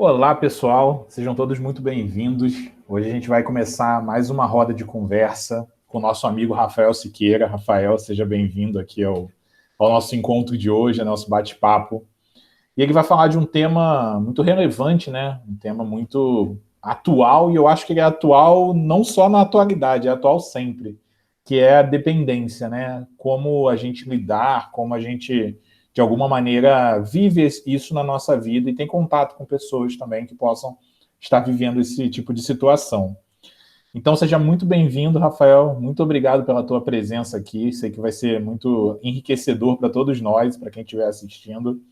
Olá, pessoal, sejam todos muito bem-vindos. Hoje a gente vai começar mais uma roda de conversa com o nosso amigo Rafael Siqueira. Rafael, seja bem-vindo aqui ao nosso encontro de hoje, ao nosso bate-papo. E ele vai falar de um tema muito relevante, né? Um tema muito atual, e eu acho que ele é atual não só na atualidade, é atual sempre, que é a dependência, né? Como a gente lidar, como a gente, de alguma maneira, vive isso na nossa vida e tem contato com pessoas também que possam estar vivendo esse tipo de situação. Então, seja muito bem-vindo, Rafael. Muito obrigado pela tua presença aqui. Sei que vai ser muito enriquecedor para todos nós, para quem estiver assistindo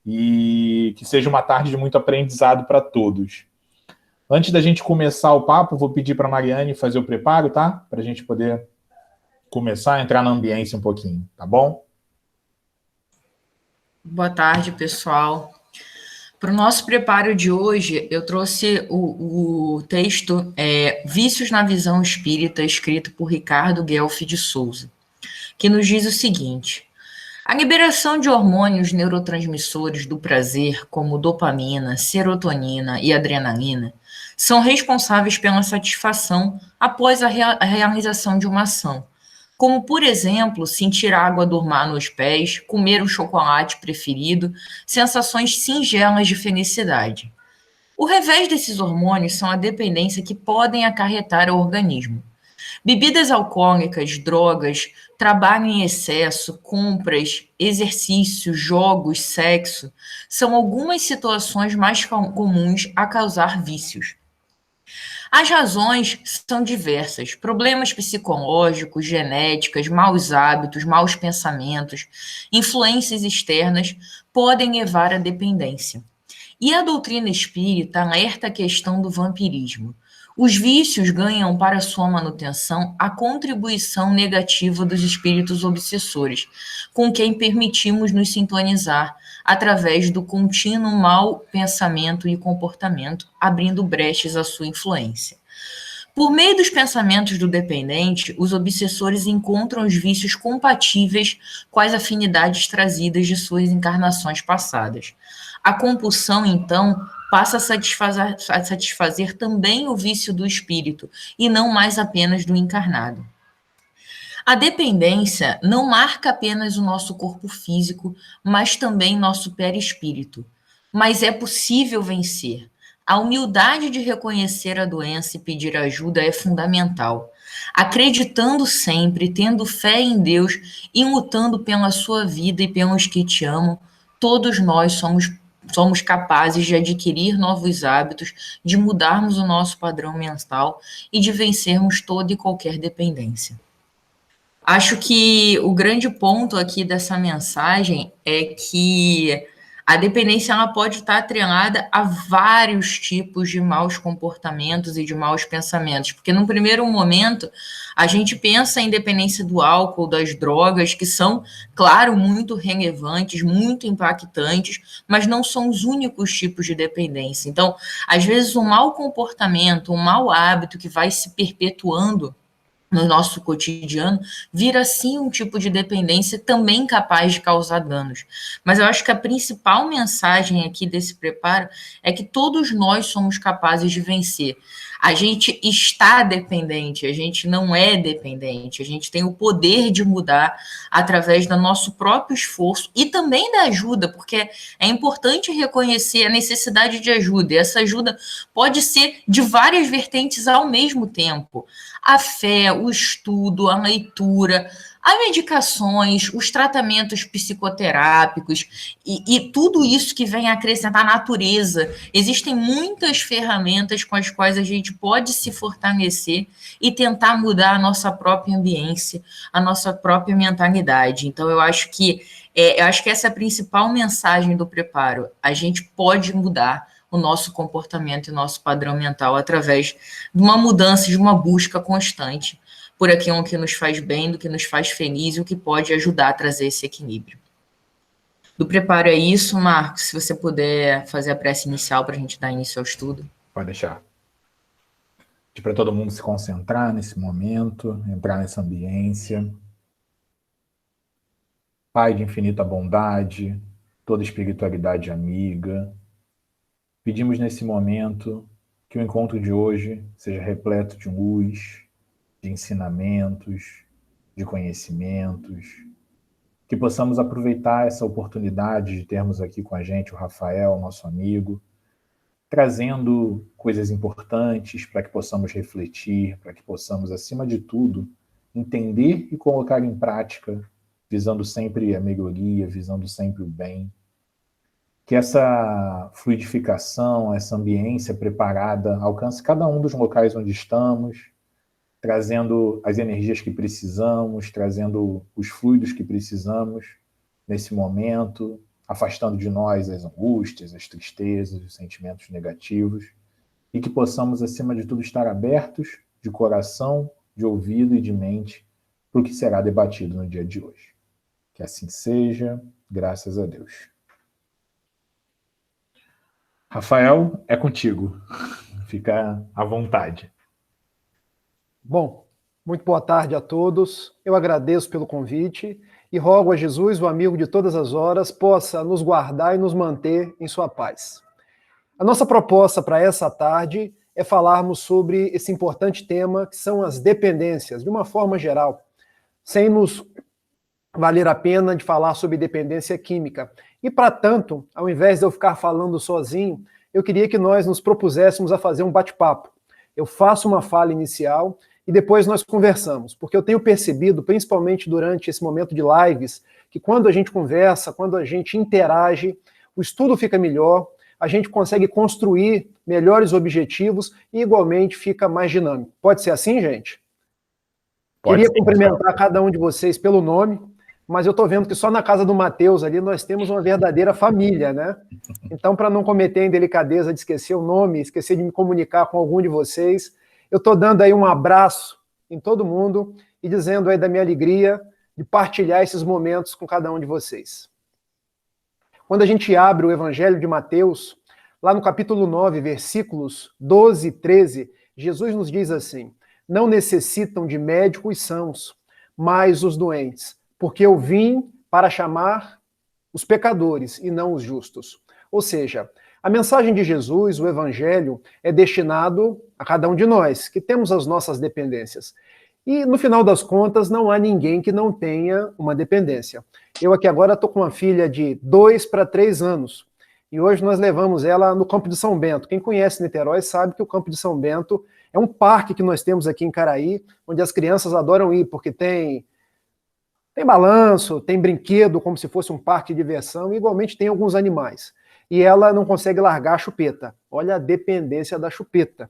e que seja uma tarde de muito aprendizado para todos. Antes da gente começar o papo, vou pedir para a Mariane fazer o preparo, tá? Para a gente poder começar a entrar na ambiência um pouquinho, tá bom? Boa tarde, pessoal. Para o nosso preparo de hoje, eu trouxe o texto Vícios na Visão Espírita, escrito por Ricardo Guelfi de Souza, que nos diz o seguinte: a liberação de hormônios neurotransmissores do prazer, como dopamina, serotonina e adrenalina, são responsáveis pela satisfação após a realização de uma ação, como, por exemplo, sentir água dormar nos pés, comer o chocolate preferido, sensações singelas de felicidade. O revés desses hormônios são a dependência que podem acarretar ao organismo. Bebidas alcoólicas, drogas, trabalho em excesso, compras, exercícios, jogos, sexo, são algumas situações mais comuns a causar vícios. As razões são diversas: problemas psicológicos, genéticas, maus hábitos, maus pensamentos, influências externas podem levar à dependência. E a doutrina espírita alerta a questão do vampirismo. Os vícios ganham para sua manutenção a contribuição negativa dos espíritos obsessores, com quem permitimos nos sintonizar através do contínuo mau pensamento e comportamento, abrindo brechas à sua influência. Por meio dos pensamentos do dependente, os obsessores encontram os vícios compatíveis com as afinidades trazidas de suas encarnações passadas. A compulsão, então, passa a satisfazer também o vício do espírito, e não mais apenas do encarnado. A dependência não marca apenas o nosso corpo físico, mas também nosso perispírito. Mas é possível vencer. A humildade de reconhecer a doença e pedir ajuda é fundamental. Acreditando sempre, tendo fé em Deus e lutando pela sua vida e pelos que te amam, todos nós somos capazes de adquirir novos hábitos, de mudarmos o nosso padrão mental e de vencermos toda e qualquer dependência. Acho que o grande ponto aqui dessa mensagem é que a dependência ela pode estar atrelada a vários tipos de maus comportamentos e de maus pensamentos, porque num primeiro momento a gente pensa em dependência do álcool, das drogas, que são, claro, muito relevantes, muito impactantes, mas não são os únicos tipos de dependência. Então, às vezes, um mau comportamento, um mau hábito que vai se perpetuando no nosso cotidiano, vira sim um tipo de dependência também capaz de causar danos. Mas eu acho que a principal mensagem aqui desse preparo é que todos nós somos capazes de vencer. A gente está dependente, a gente não é dependente, a gente tem o poder de mudar através do nosso próprio esforço e também da ajuda, porque é importante reconhecer a necessidade de ajuda, e essa ajuda pode ser de várias vertentes ao mesmo tempo. A fé, o estudo, a leitura, as medicações, os tratamentos psicoterápicos e tudo isso que vem acrescentar a natureza. Existem muitas ferramentas com as quais a gente pode se fortalecer e tentar mudar a nossa própria ambiência, a nossa própria mentalidade. Então, eu acho que essa é a principal mensagem do preparo. A gente pode mudar o nosso comportamento e o nosso padrão mental através de uma mudança, de uma busca constante por aquilo que nos faz bem, do que nos faz feliz e o que pode ajudar a trazer esse equilíbrio. Do preparo é isso, Marcos. Se você puder fazer a prece inicial para a gente dar início ao estudo. Pode deixar. Para todo mundo se concentrar nesse momento, entrar nessa ambiência. Pai de infinita bondade, toda espiritualidade amiga, Pedimos nesse momento que o encontro de hoje seja repleto de luz, de ensinamentos, de conhecimentos, que possamos aproveitar essa oportunidade de termos aqui com a gente o Rafael, nosso amigo, trazendo coisas importantes para que possamos refletir, para que possamos, acima de tudo, entender e colocar em prática, visando sempre a melhoria, visando sempre o bem. Que essa fluidificação, essa ambiência preparada alcance cada um dos locais onde estamos, trazendo as energias que precisamos, trazendo os fluidos que precisamos nesse momento, afastando de nós as angústias, as tristezas, os sentimentos negativos, e que possamos, acima de tudo, estar abertos de coração, de ouvido e de mente para o que será debatido no dia de hoje. Que assim seja, graças a Deus. Rafael, é contigo. Fica à vontade. Bom, muito boa tarde a todos. Eu agradeço pelo convite e rogo a Jesus, o amigo de todas as horas, possa nos guardar e nos manter em sua paz. A nossa proposta para essa tarde é falarmos sobre esse importante tema que são as dependências, de uma forma geral, sem nos valer a pena de falar sobre dependência química. E, para tanto, ao invés de eu ficar falando sozinho, eu queria que nós nos propuséssemos a fazer um bate-papo. Eu faço uma fala inicial e depois nós conversamos, porque eu tenho percebido, principalmente durante esse momento de lives, que quando a gente conversa, quando a gente interage, o estudo fica melhor, a gente consegue construir melhores objetivos e igualmente fica mais dinâmico. Pode ser assim, gente? Queria cumprimentar cada um de vocês pelo nome, mas eu estou vendo que só na casa do Matheus ali nós temos uma verdadeira família, né? Então, para não cometer a indelicadeza de esquecer o nome, esquecer de me comunicar com algum de vocês, eu estou dando aí um abraço em todo mundo e dizendo aí da minha alegria de partilhar esses momentos com cada um de vocês. Quando a gente abre o Evangelho de Mateus, lá no capítulo 9, versículos 12 e 13, Jesus nos diz assim: não necessitam de médico os sãos, mas os doentes, porque eu vim para chamar os pecadores e não os justos. Ou seja, a mensagem de Jesus, o Evangelho, é destinado a cada um de nós, que temos as nossas dependências. E, no final das contas, não há ninguém que não tenha uma dependência. Eu aqui agora estou com uma filha de 2 para 3 anos, e hoje nós levamos ela no Campo de São Bento. Quem conhece Niterói sabe que o Campo de São Bento é um parque que nós temos aqui em Caraí, onde as crianças adoram ir, porque tem balanço, tem brinquedo, como se fosse um parque de diversão, e igualmente tem alguns animais. E ela não consegue largar a chupeta. Olha a dependência da chupeta.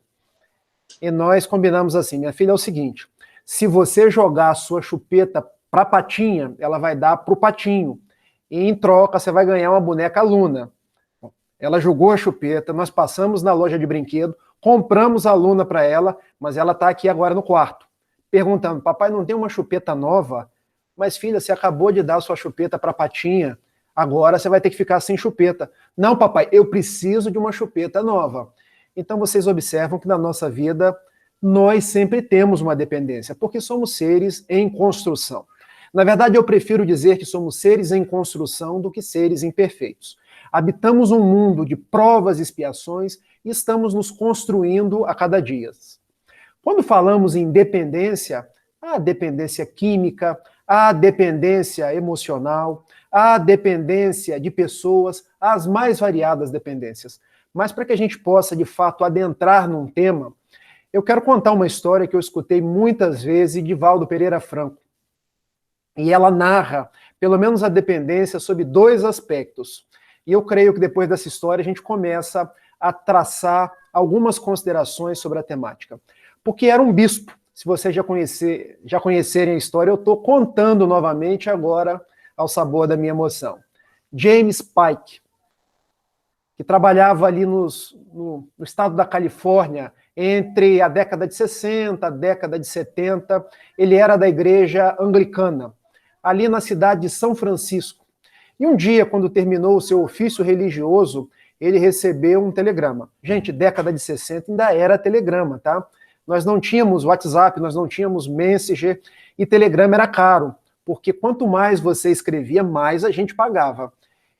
E nós combinamos assim, minha filha, é o seguinte: se você jogar a sua chupeta para a patinha, ela vai dar para o patinho. E em troca, você vai ganhar uma boneca Luna. Ela jogou a chupeta, nós passamos na loja de brinquedo, compramos a Luna para ela, mas ela está aqui agora no quarto, perguntando: papai, não tem uma chupeta nova? Mas, filha, você acabou de dar a sua chupeta para a patinha, agora você vai ter que ficar sem chupeta. Não, papai, eu preciso de uma chupeta nova. Então vocês observam que na nossa vida nós sempre temos uma dependência, porque somos seres em construção. Na verdade, eu prefiro dizer que somos seres em construção do que seres imperfeitos. Habitamos um mundo de provas e expiações e estamos nos construindo a cada dia. Quando falamos em dependência, a dependência química, a dependência emocional, a dependência de pessoas, as mais variadas dependências. Mas para que a gente possa, de fato, adentrar num tema, eu quero contar uma história que eu escutei muitas vezes de Valdo Pereira Franco. E ela narra, pelo menos, a dependência sob 2 aspectos. E eu creio que depois dessa história a gente começa a traçar algumas considerações sobre a temática. Porque era um bispo. Se vocês já conhecerem a história, eu estou contando novamente agora ao sabor da minha emoção. James Pike, que trabalhava ali no estado da Califórnia entre a década de 60 a década de 70, ele era da igreja anglicana, ali na cidade de São Francisco. E um dia, quando terminou o seu ofício religioso, ele recebeu um telegrama. Gente, década de 60 ainda era telegrama, tá? Nós não tínhamos WhatsApp, nós não tínhamos Messenger, e telegrama era caro, porque quanto mais você escrevia, mais a gente pagava.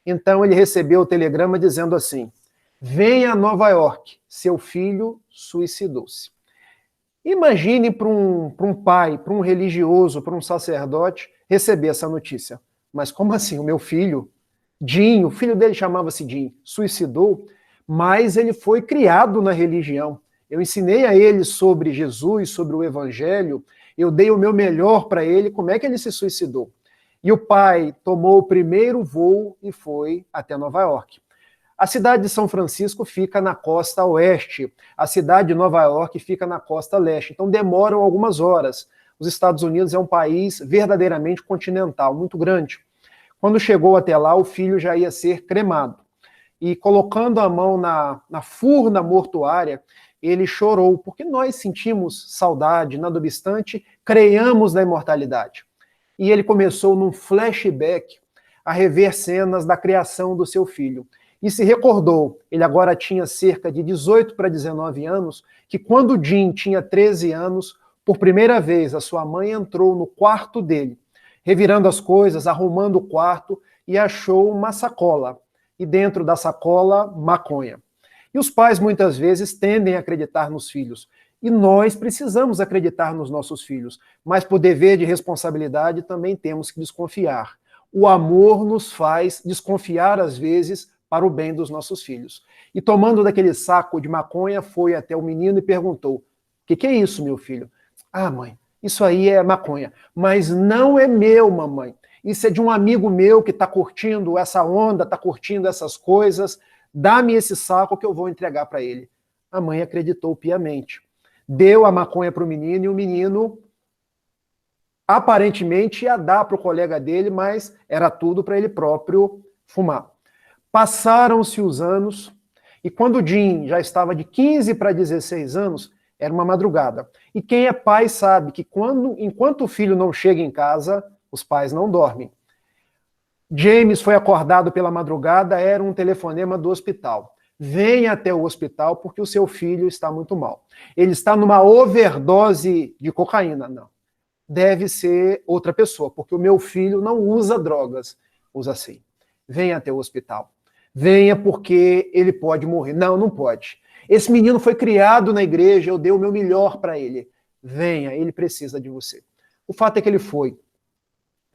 Então ele recebeu o telegrama dizendo assim: venha a Nova York, seu filho suicidou-se. Imagine para um pai, para um religioso, para um sacerdote, receber essa notícia. Mas como assim? O meu filho, Jim, o filho dele chamava-se Jim, suicidou, mas ele foi criado na religião. Eu ensinei a ele sobre Jesus, sobre o Evangelho, eu dei o meu melhor para ele, como é que ele se suicidou? E o pai tomou o primeiro voo e foi até Nova York. A cidade de São Francisco fica na costa oeste, a cidade de Nova York fica na costa leste, então demoram algumas horas. Os Estados Unidos é um país verdadeiramente continental, muito grande. Quando chegou até lá, o filho já ia ser cremado. E colocando a mão na furna mortuária, ele chorou, porque nós sentimos saudade, nada obstante, creiamos na imortalidade. E ele começou num flashback a rever cenas da criação do seu filho. E se recordou, ele agora tinha cerca de 18 para 19 anos, que quando Jim tinha 13 anos, por primeira vez a sua mãe entrou no quarto dele, revirando as coisas, arrumando o quarto, e achou uma sacola. E dentro da sacola, maconha. E os pais muitas vezes tendem a acreditar nos filhos. E nós precisamos acreditar nos nossos filhos. Mas por dever de responsabilidade também temos que desconfiar. O amor nos faz desconfiar às vezes para o bem dos nossos filhos. E tomando daquele saco de maconha, foi até o menino e perguntou: o que é isso, meu filho? Ah, mãe, isso aí é maconha. Mas não é meu, mamãe. Isso é de um amigo meu que está curtindo essa onda, está curtindo essas coisas. Dá-me esse saco que eu vou entregar para ele. A mãe acreditou piamente. Deu a maconha para o menino e o menino aparentemente ia dar para o colega dele, mas era tudo para ele próprio fumar. Passaram-se os anos, e quando o Jim já estava de 15 para 16 anos, era uma madrugada. E quem é pai sabe que enquanto o filho não chega em casa, os pais não dormem. James foi acordado pela madrugada, era um telefonema do hospital. Venha até o hospital porque o seu filho está muito mal. Ele está numa overdose de cocaína. Não. Deve ser outra pessoa, porque o meu filho não usa drogas. Usa sim. Venha até o hospital. Venha porque ele pode morrer. Não, não pode. Esse menino foi criado na igreja, eu dei o meu melhor para ele. Venha, ele precisa de você. O fato é que ele foi.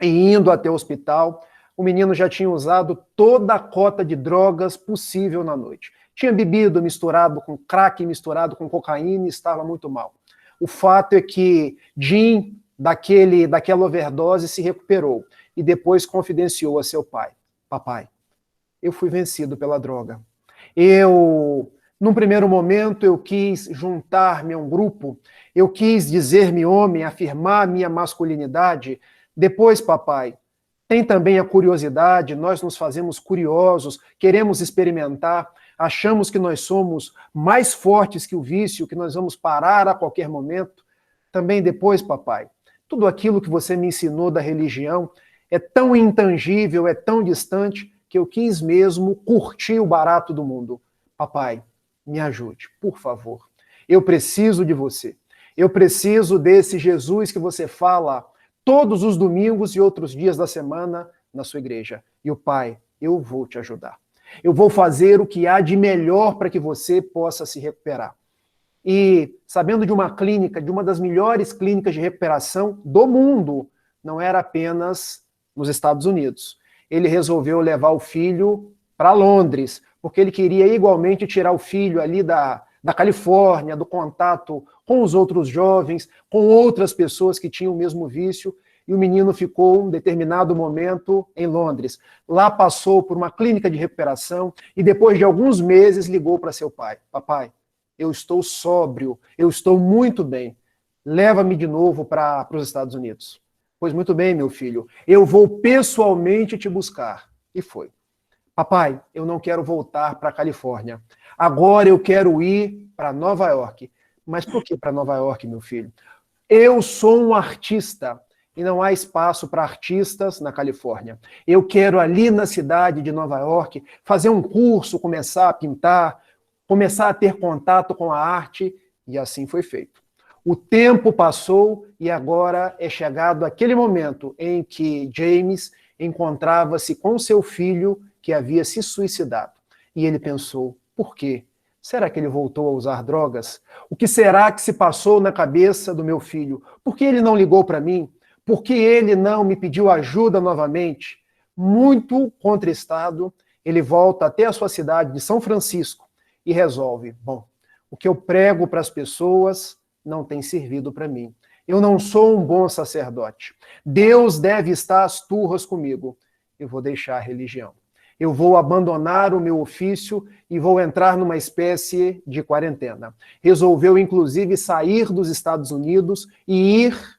E indo até o hospital, o menino já tinha usado toda a cota de drogas possível na noite. Tinha bebido misturado com crack, misturado com cocaína e estava muito mal. O fato é que Jim, daquela overdose, se recuperou e depois confidenciou a seu pai. Papai, eu fui vencido pela droga. Num primeiro momento, eu quis juntar-me a um grupo, eu quis dizer-me homem, afirmar minha masculinidade. Depois, papai, tem também a curiosidade, nós nos fazemos curiosos, queremos experimentar, achamos que nós somos mais fortes que o vício, que nós vamos parar a qualquer momento. Também depois, papai, tudo aquilo que você me ensinou da religião é tão intangível, é tão distante, que eu quis mesmo curtir o barato do mundo. Papai, me ajude, por favor. Eu preciso de você. Eu preciso desse Jesus que você fala todos os domingos e outros dias da semana na sua igreja. E o pai, eu vou te ajudar. Eu vou fazer o que há de melhor para que você possa se recuperar. E sabendo de uma clínica, de uma das melhores clínicas de recuperação do mundo, não era apenas nos Estados Unidos. Ele resolveu levar o filho para Londres, porque ele queria igualmente tirar o filho ali da Califórnia, do contato com os outros jovens, com outras pessoas que tinham o mesmo vício, e o menino ficou um determinado momento em Londres. Lá passou por uma clínica de recuperação e depois de alguns meses ligou para seu pai. Papai, eu estou sóbrio, eu estou muito bem. Leva-me de novo para os Estados Unidos. Pois muito bem, meu filho, eu vou pessoalmente te buscar. E foi. Papai, eu não quero voltar para a Califórnia. Agora eu quero ir para Nova York. Mas por que para Nova York, meu filho? Eu sou um artista e não há espaço para artistas na Califórnia. Eu quero ali na cidade de Nova York fazer um curso, começar a pintar, começar a ter contato com a arte, e assim foi feito. O tempo passou e agora é chegado aquele momento em que James encontrava-se com seu filho que havia se suicidado. E ele pensou, Por quê? Será que ele voltou a usar drogas? O que será que se passou na cabeça do meu filho? Por que ele não ligou para mim? Por que ele não me pediu ajuda novamente? Muito contristado, ele volta até a sua cidade de São Francisco e resolve: bom, o que eu prego para as pessoas não tem servido para mim. Eu não sou um bom sacerdote. Deus deve estar às turras comigo. Eu vou deixar a religião. Eu vou abandonar o meu ofício e vou entrar numa espécie de quarentena. Resolveu, inclusive, sair dos Estados Unidos e ir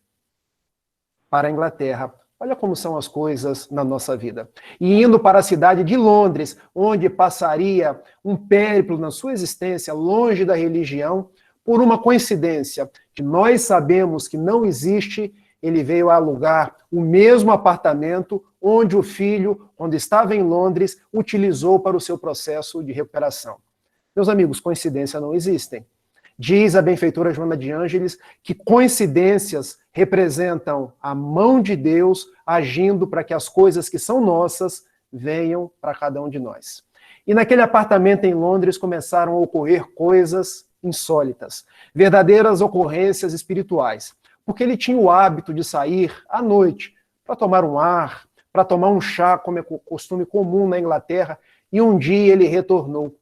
para a Inglaterra. Olha como são as coisas na nossa vida. E indo para a cidade de Londres, onde passaria um périplo na sua existência, longe da religião, por uma coincidência que nós sabemos que não existe, ele veio a alugar o mesmo apartamento onde o filho, quando estava em Londres, utilizou para o seu processo de recuperação. Meus amigos, coincidências não existem. Diz a benfeitora Joana de Ângeles que coincidências representam a mão de Deus agindo para que as coisas que são nossas venham para cada um de nós. E naquele apartamento em Londres começaram a ocorrer coisas insólitas, verdadeiras ocorrências espirituais, porque ele tinha o hábito de sair à noite para tomar um ar, para tomar um chá, como é costume comum na Inglaterra, e um dia ele retornou.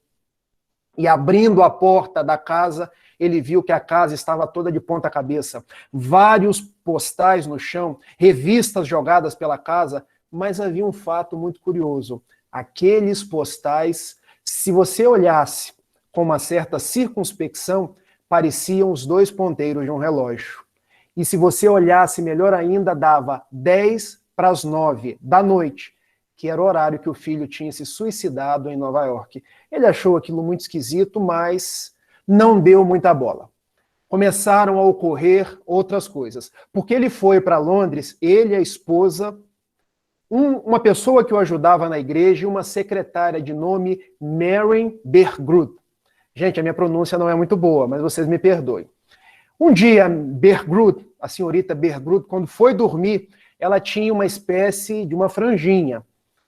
E abrindo a porta da casa, ele viu que a casa estava toda de ponta cabeça, vários postais no chão, revistas jogadas pela casa, mas havia um fato muito curioso. Aqueles postais, se você olhasse com uma certa circunspecção, pareciam os dois ponteiros de um relógio. E se você olhasse melhor ainda, dava 8:50 da noite, que era o horário que o filho tinha se suicidado em Nova York. Ele achou aquilo muito esquisito, mas não deu muita bola. Começaram a ocorrer outras coisas. Porque ele foi para Londres, ele e a esposa, uma pessoa que o ajudava na igreja e uma secretária de nome Mary Bergrud. Gente, a minha pronúncia não é muito boa, mas vocês me perdoem. Um dia, Bergrud, a senhorita Bergrud, quando foi dormir, ela tinha uma espécie de uma franjinha.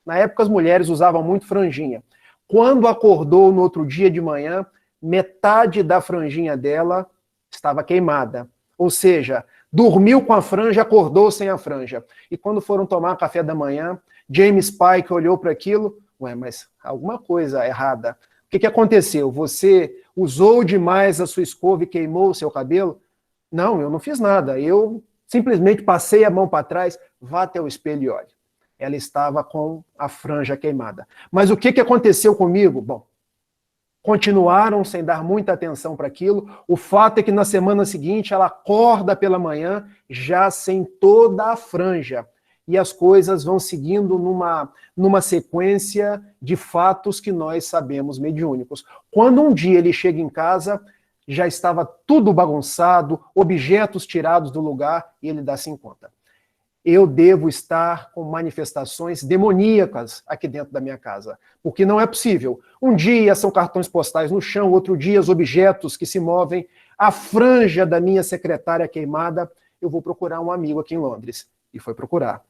Na época, as mulheres usavam muito franjinha. Quando acordou no outro dia de manhã, metade da franjinha dela estava queimada. Ou seja, dormiu com a franja, acordou sem a franja. E quando foram tomar café da manhã, James Pike olhou para aquilo, mas alguma coisa errada. O que aconteceu? Você usou demais a sua escova e queimou o seu cabelo? Não, eu não fiz nada. Eu simplesmente passei a mão para trás. Vá até o espelho e olhe. Ela estava com a franja queimada. Mas o que aconteceu comigo? Bom, continuaram sem dar muita atenção para aquilo. O fato é que na semana seguinte ela acorda pela manhã já sem toda a franja. E as coisas vão seguindo numa sequência de fatos que nós sabemos mediúnicos. Quando um dia ele chega em casa, já estava tudo bagunçado, objetos tirados do lugar, e ele dá-se em conta. Eu devo estar com manifestações demoníacas aqui dentro da minha casa, porque não é possível. Um dia são cartões postais no chão, outro dia os objetos que se movem, a franja da minha secretária queimada. Eu vou procurar um amigo aqui em Londres. E foi procurar.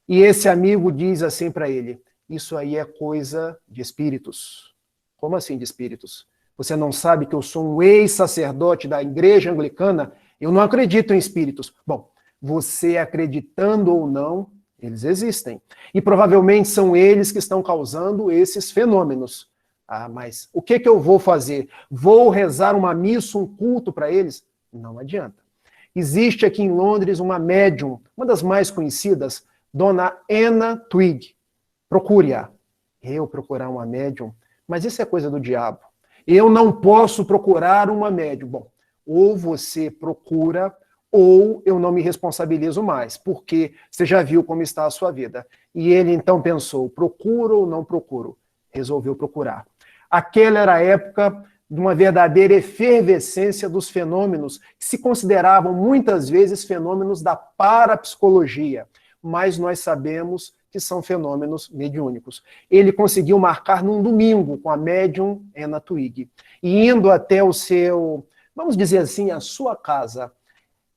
E esse amigo diz assim para ele: isso aí é coisa de espíritos. Como assim de espíritos? Você não sabe que eu sou um ex-sacerdote da igreja anglicana? Eu não acredito em espíritos. Bom, você acreditando ou não, eles existem. E provavelmente são eles que estão causando esses fenômenos. Ah, mas o que eu vou fazer? Vou rezar uma missa, um culto para eles? Não adianta. Existe aqui em Londres uma médium, uma das mais conhecidas, Dona Anna Twigg. Procure-a. Eu procurar uma médium? Mas isso é coisa do diabo. Eu não posso procurar uma médium. Bom, ou você procura, ou eu não me responsabilizo mais, porque você já viu como está a sua vida. E ele então pensou, procuro ou não procuro? Resolveu procurar. Aquela era a época de uma verdadeira efervescência dos fenômenos, que se consideravam muitas vezes fenômenos da parapsicologia, mas nós sabemos que são fenômenos mediúnicos. Ele conseguiu marcar num domingo com a médium Anna Twigg, e indo até o seu, vamos dizer assim, a sua casa,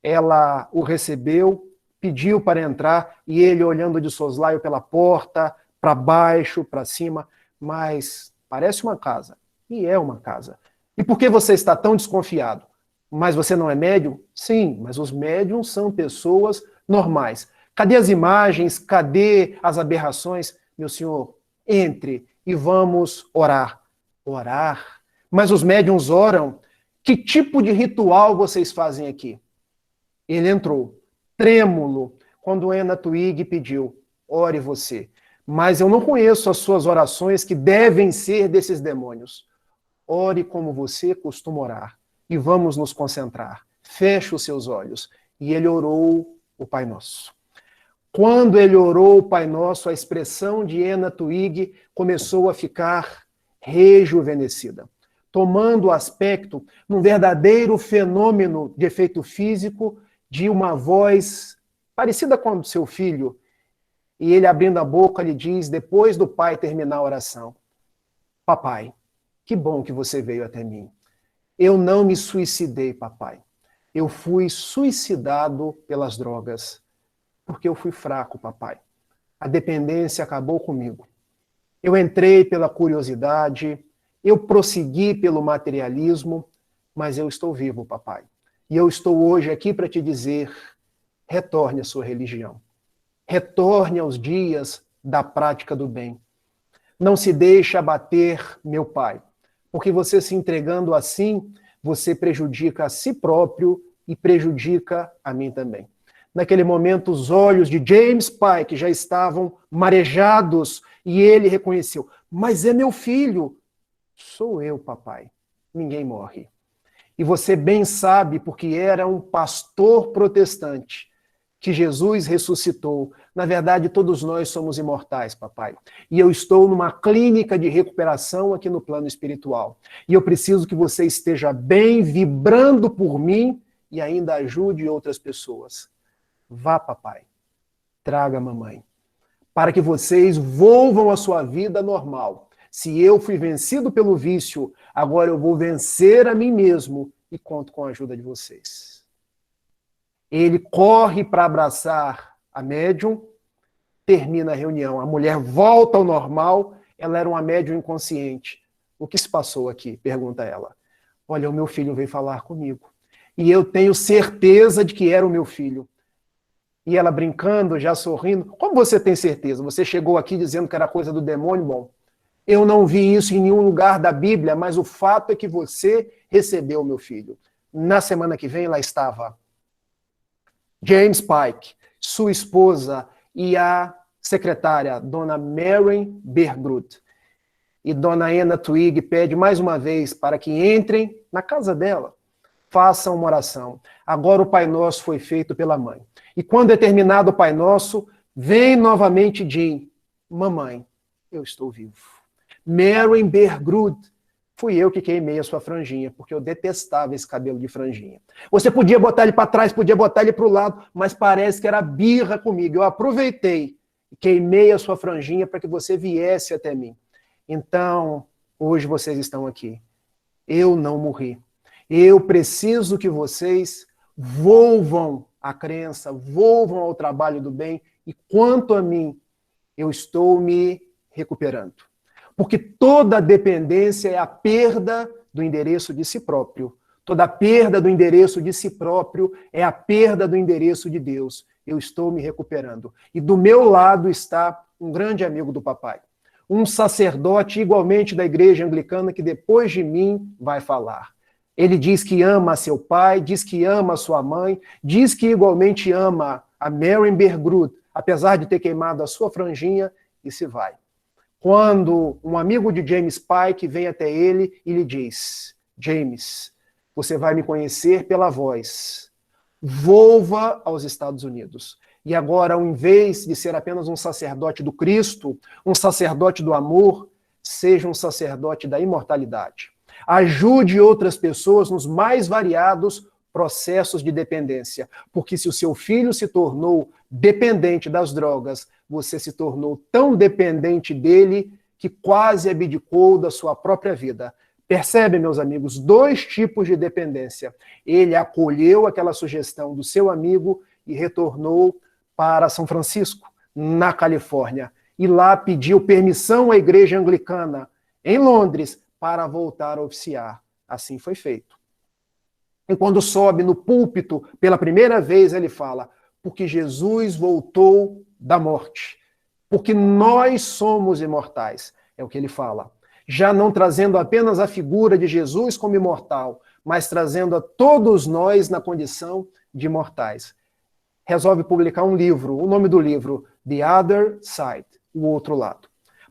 ela o recebeu, pediu para entrar, e ele olhando de soslaio pela porta, para baixo, para cima, mas parece uma casa. E é uma casa. E por que você está tão desconfiado? Mas você não é médium? Sim, mas os médiums são pessoas normais. Cadê as imagens? Cadê as aberrações? Meu senhor, entre e vamos orar. Orar? Mas os médiums oram? Que tipo de ritual vocês fazem aqui? Ele entrou, trêmulo, quando Ena Twig pediu, ore você. Mas eu não conheço as suas orações que devem ser desses demônios. Ore como você costuma orar. E vamos nos concentrar. Feche os seus olhos. E ele orou o Pai Nosso. Quando ele orou o Pai Nosso, a expressão de Ena Twig começou a ficar rejuvenescida, tomando o aspecto num verdadeiro fenômeno de efeito físico, de uma voz parecida com a do seu filho. E ele, abrindo a boca, lhe diz, depois do pai terminar a oração, papai, que bom que você veio até mim. Eu não me suicidei, papai. Eu fui suicidado pelas drogas, porque eu fui fraco, papai. A dependência acabou comigo. Eu entrei pela curiosidade, eu prossegui pelo materialismo, mas eu estou vivo, papai. E eu estou hoje aqui para te dizer, retorne à sua religião. Retorne aos dias da prática do bem. Não se deixe abater, meu pai, porque você se entregando assim, você prejudica a si próprio e prejudica a mim também. Naquele momento, os olhos de James Pike já estavam marejados e ele reconheceu, mas é meu filho. Sou eu, papai. Ninguém morre. E você bem sabe, porque era um pastor protestante, que Jesus ressuscitou. Na verdade, todos nós somos imortais, papai. E eu estou numa clínica de recuperação aqui no plano espiritual. E eu preciso que você esteja bem, vibrando por mim e ainda ajude outras pessoas. Vá, papai. Traga a mamãe. Para que vocês volvam à sua vida normal. Se eu fui vencido pelo vício, agora eu vou vencer a mim mesmo e conto com a ajuda de vocês. Ele corre para abraçar a médium, termina a reunião. A mulher volta ao normal, ela era uma médium inconsciente. O que se passou aqui? Pergunta ela. Olha, o meu filho veio falar comigo. E eu tenho certeza de que era o meu filho. E ela brincando, já sorrindo. Como você tem certeza? Você chegou aqui dizendo que era coisa do demônio? Bom, eu não vi isso em nenhum lugar da Bíblia, mas o fato é que você recebeu o meu filho. Na semana que vem, lá estava James Pike, sua esposa e a secretária, Dona Mary Bergrud. E Dona Ena Twig pede mais uma vez para que entrem na casa dela, façam uma oração. Agora o Pai Nosso foi feito pela mãe. E quando é terminado o Pai Nosso, vem novamente Jim. Mamãe, eu estou vivo. Mary Bergrud, fui eu que queimei a sua franjinha, porque eu detestava esse cabelo de franjinha. Você podia botar ele para trás, podia botar ele para o lado, mas parece que era birra comigo. Eu aproveitei e queimei a sua franjinha para que você viesse até mim. Então, hoje vocês estão aqui. Eu não morri. Eu preciso que vocês volvam à crença, volvam ao trabalho do bem, e quanto a mim, eu estou me recuperando. Porque toda dependência é a perda do endereço de si próprio. Toda perda do endereço de si próprio é a perda do endereço de Deus. Eu estou me recuperando. E do meu lado está um grande amigo do papai. Um sacerdote igualmente da igreja anglicana que depois de mim vai falar. Ele diz que ama seu pai, diz que ama sua mãe, diz que igualmente ama a Mary Bergrud, apesar de ter queimado a sua franjinha, e se vai. Quando um amigo de James Pike vem até ele e lhe diz, James, você vai me conhecer pela voz. Volva aos Estados Unidos. E agora, ao invés de ser apenas um sacerdote do Cristo, um sacerdote do amor, seja um sacerdote da imortalidade. Ajude outras pessoas nos mais variados processos de dependência. Porque se o seu filho se tornou dependente das drogas, você se tornou tão dependente dele que quase abdicou da sua própria vida. Percebe, meus amigos, dois tipos de dependência. Ele acolheu aquela sugestão do seu amigo e retornou para São Francisco, na Califórnia. E lá pediu permissão à igreja anglicana, em Londres, para voltar a oficiar. Assim foi feito. E quando sobe no púlpito pela primeira vez, ele fala: porque Jesus voltou da morte, porque nós somos imortais. É o que ele fala. Já não trazendo apenas a figura de Jesus como imortal, mas trazendo a todos nós na condição de imortais. Resolve publicar um livro, o nome do livro, The Other Side, o outro lado.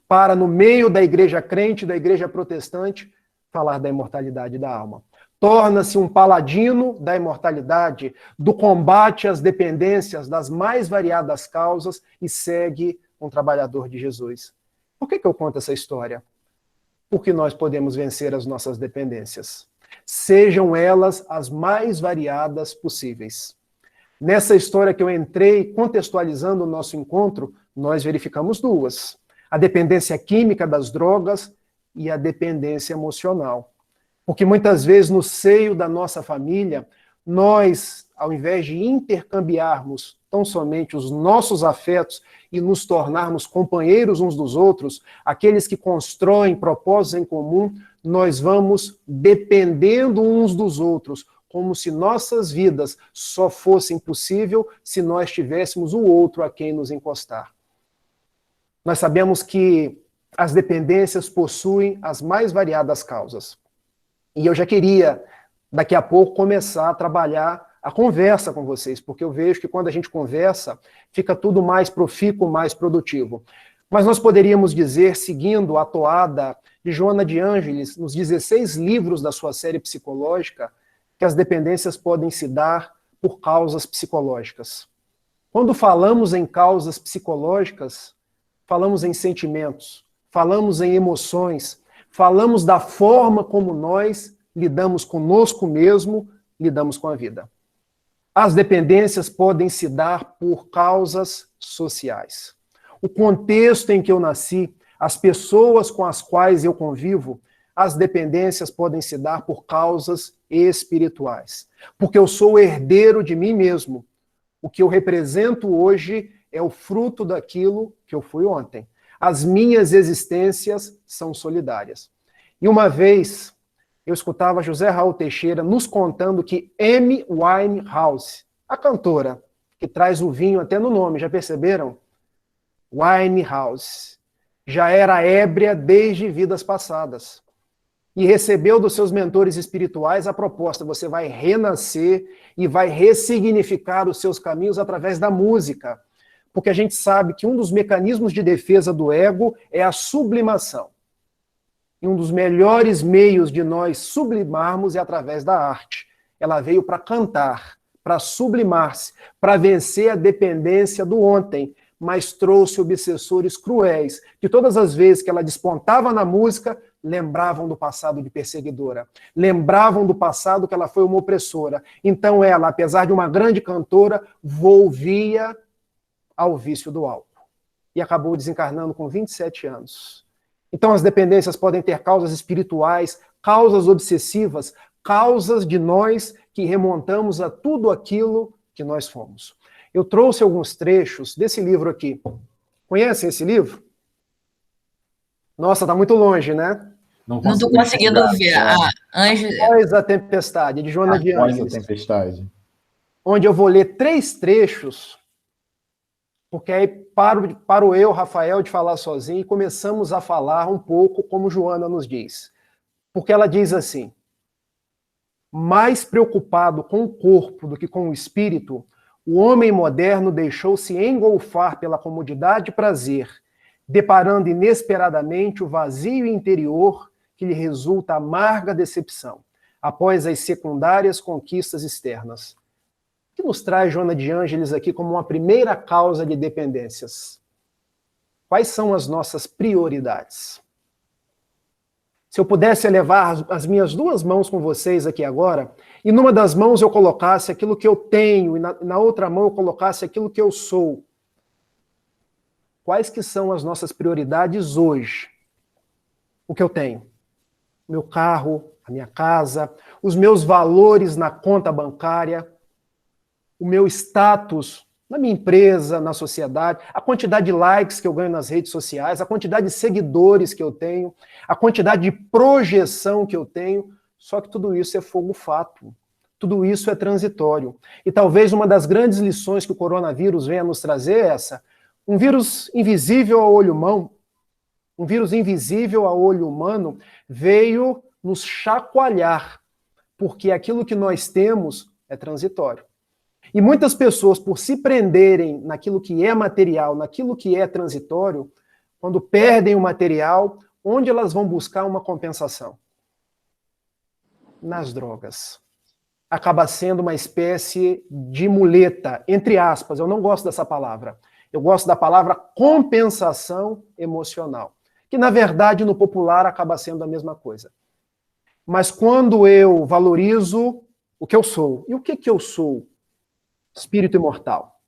Para, no meio da igreja crente, da igreja protestante, falar da imortalidade da alma. Torna-se um paladino da imortalidade, do combate às dependências das mais variadas causas e segue um trabalhador de Jesus. Por que eu conto essa história? Porque nós podemos vencer as nossas dependências, sejam elas as mais variadas possíveis. Nessa história que eu entrei contextualizando o nosso encontro, nós verificamos duas: a dependência química das drogas e a dependência emocional. Porque muitas vezes no seio da nossa família, nós, ao invés de intercambiarmos tão somente os nossos afetos e nos tornarmos companheiros uns dos outros, aqueles que constroem propósitos em comum, nós vamos dependendo uns dos outros, como se nossas vidas só fossem possíveis se nós tivéssemos o outro a quem nos encostar. Nós sabemos que as dependências possuem as mais variadas causas. E eu já queria, daqui a pouco, começar a trabalhar a conversa com vocês, porque eu vejo que quando a gente conversa, fica tudo mais profícuo, mais produtivo. Mas nós poderíamos dizer, seguindo a toada de Joana de Ângeles, nos 16 livros da sua série psicológica, que as dependências podem se dar por causas psicológicas. Quando falamos em causas psicológicas, falamos em sentimentos, falamos em emoções, falamos da forma como nós lidamos conosco mesmo, lidamos com a vida. As dependências podem se dar por causas sociais. O contexto em que eu nasci, as pessoas com as quais eu convivo, as dependências podem se dar por causas espirituais. Porque eu sou herdeiro de mim mesmo. O que eu represento hoje é o fruto daquilo que eu fui ontem. As minhas existências são solidárias. E uma vez eu escutava José Raul Teixeira nos contando que Amy Winehouse, a cantora, que traz o vinho até no nome, já perceberam? Winehouse, já era ébria desde vidas passadas. E recebeu dos seus mentores espirituais a proposta: você vai renascer e vai ressignificar os seus caminhos através da música. Porque a gente sabe que um dos mecanismos de defesa do ego é a sublimação. E um dos melhores meios de nós sublimarmos é através da arte. Ela veio para cantar, para sublimar-se, para vencer a dependência do ontem, mas trouxe obsessores cruéis, que todas as vezes que ela despontava na música, lembravam do passado de perseguidora, lembravam do passado que ela foi uma opressora. Então ela, apesar de uma grande cantora, volvia ao vício do álcool. E acabou desencarnando com 27 anos. Então as dependências podem ter causas espirituais, causas obsessivas, causas de nós que remontamos a tudo aquilo que nós fomos. Eu trouxe alguns trechos desse livro aqui. Conhecem esse livro? Nossa, tá muito longe, né? Não estou conseguindo ver. Após a Tempestade, de Joana de Ângeles. Após a Tempestade. Onde eu vou ler 3 trechos, porque aí paro eu, Rafael, de falar sozinho e começamos a falar um pouco como Joana nos diz. Porque ela diz assim: mais preocupado com o corpo do que com o espírito, o homem moderno deixou-se engolfar pela comodidade e prazer, deparando inesperadamente o vazio interior que lhe resulta amarga decepção, após as secundárias conquistas externas. O que nos traz Joana de Ângeles aqui como uma primeira causa de dependências? Quais são as nossas prioridades? Se eu pudesse elevar as minhas 2 mãos com vocês aqui agora, e numa das mãos eu colocasse aquilo que eu tenho, e na outra mão eu colocasse aquilo que eu sou, quais que são as nossas prioridades hoje? O que eu tenho? Meu carro, a minha casa, os meus valores na conta bancária, o meu status Na minha empresa, na sociedade, a quantidade de likes que eu ganho nas redes sociais, a quantidade de seguidores que eu tenho, a quantidade de projeção que eu tenho, só que tudo isso é fogo-fato. Tudo isso é transitório. E talvez uma das grandes lições que o coronavírus venha nos trazer é essa. Um vírus invisível ao olho humano, um vírus invisível ao olho humano, veio nos chacoalhar, porque aquilo que nós temos é transitório. E muitas pessoas, por se prenderem naquilo que é material, naquilo que é transitório, quando perdem o material, onde elas vão buscar uma compensação? Nas drogas. Acaba sendo uma espécie de muleta, entre aspas, eu não gosto dessa palavra. Eu gosto da palavra compensação emocional, que na verdade no popular acaba sendo a mesma coisa. Mas quando eu valorizo o que eu sou, e o que eu sou? Espírito imortal.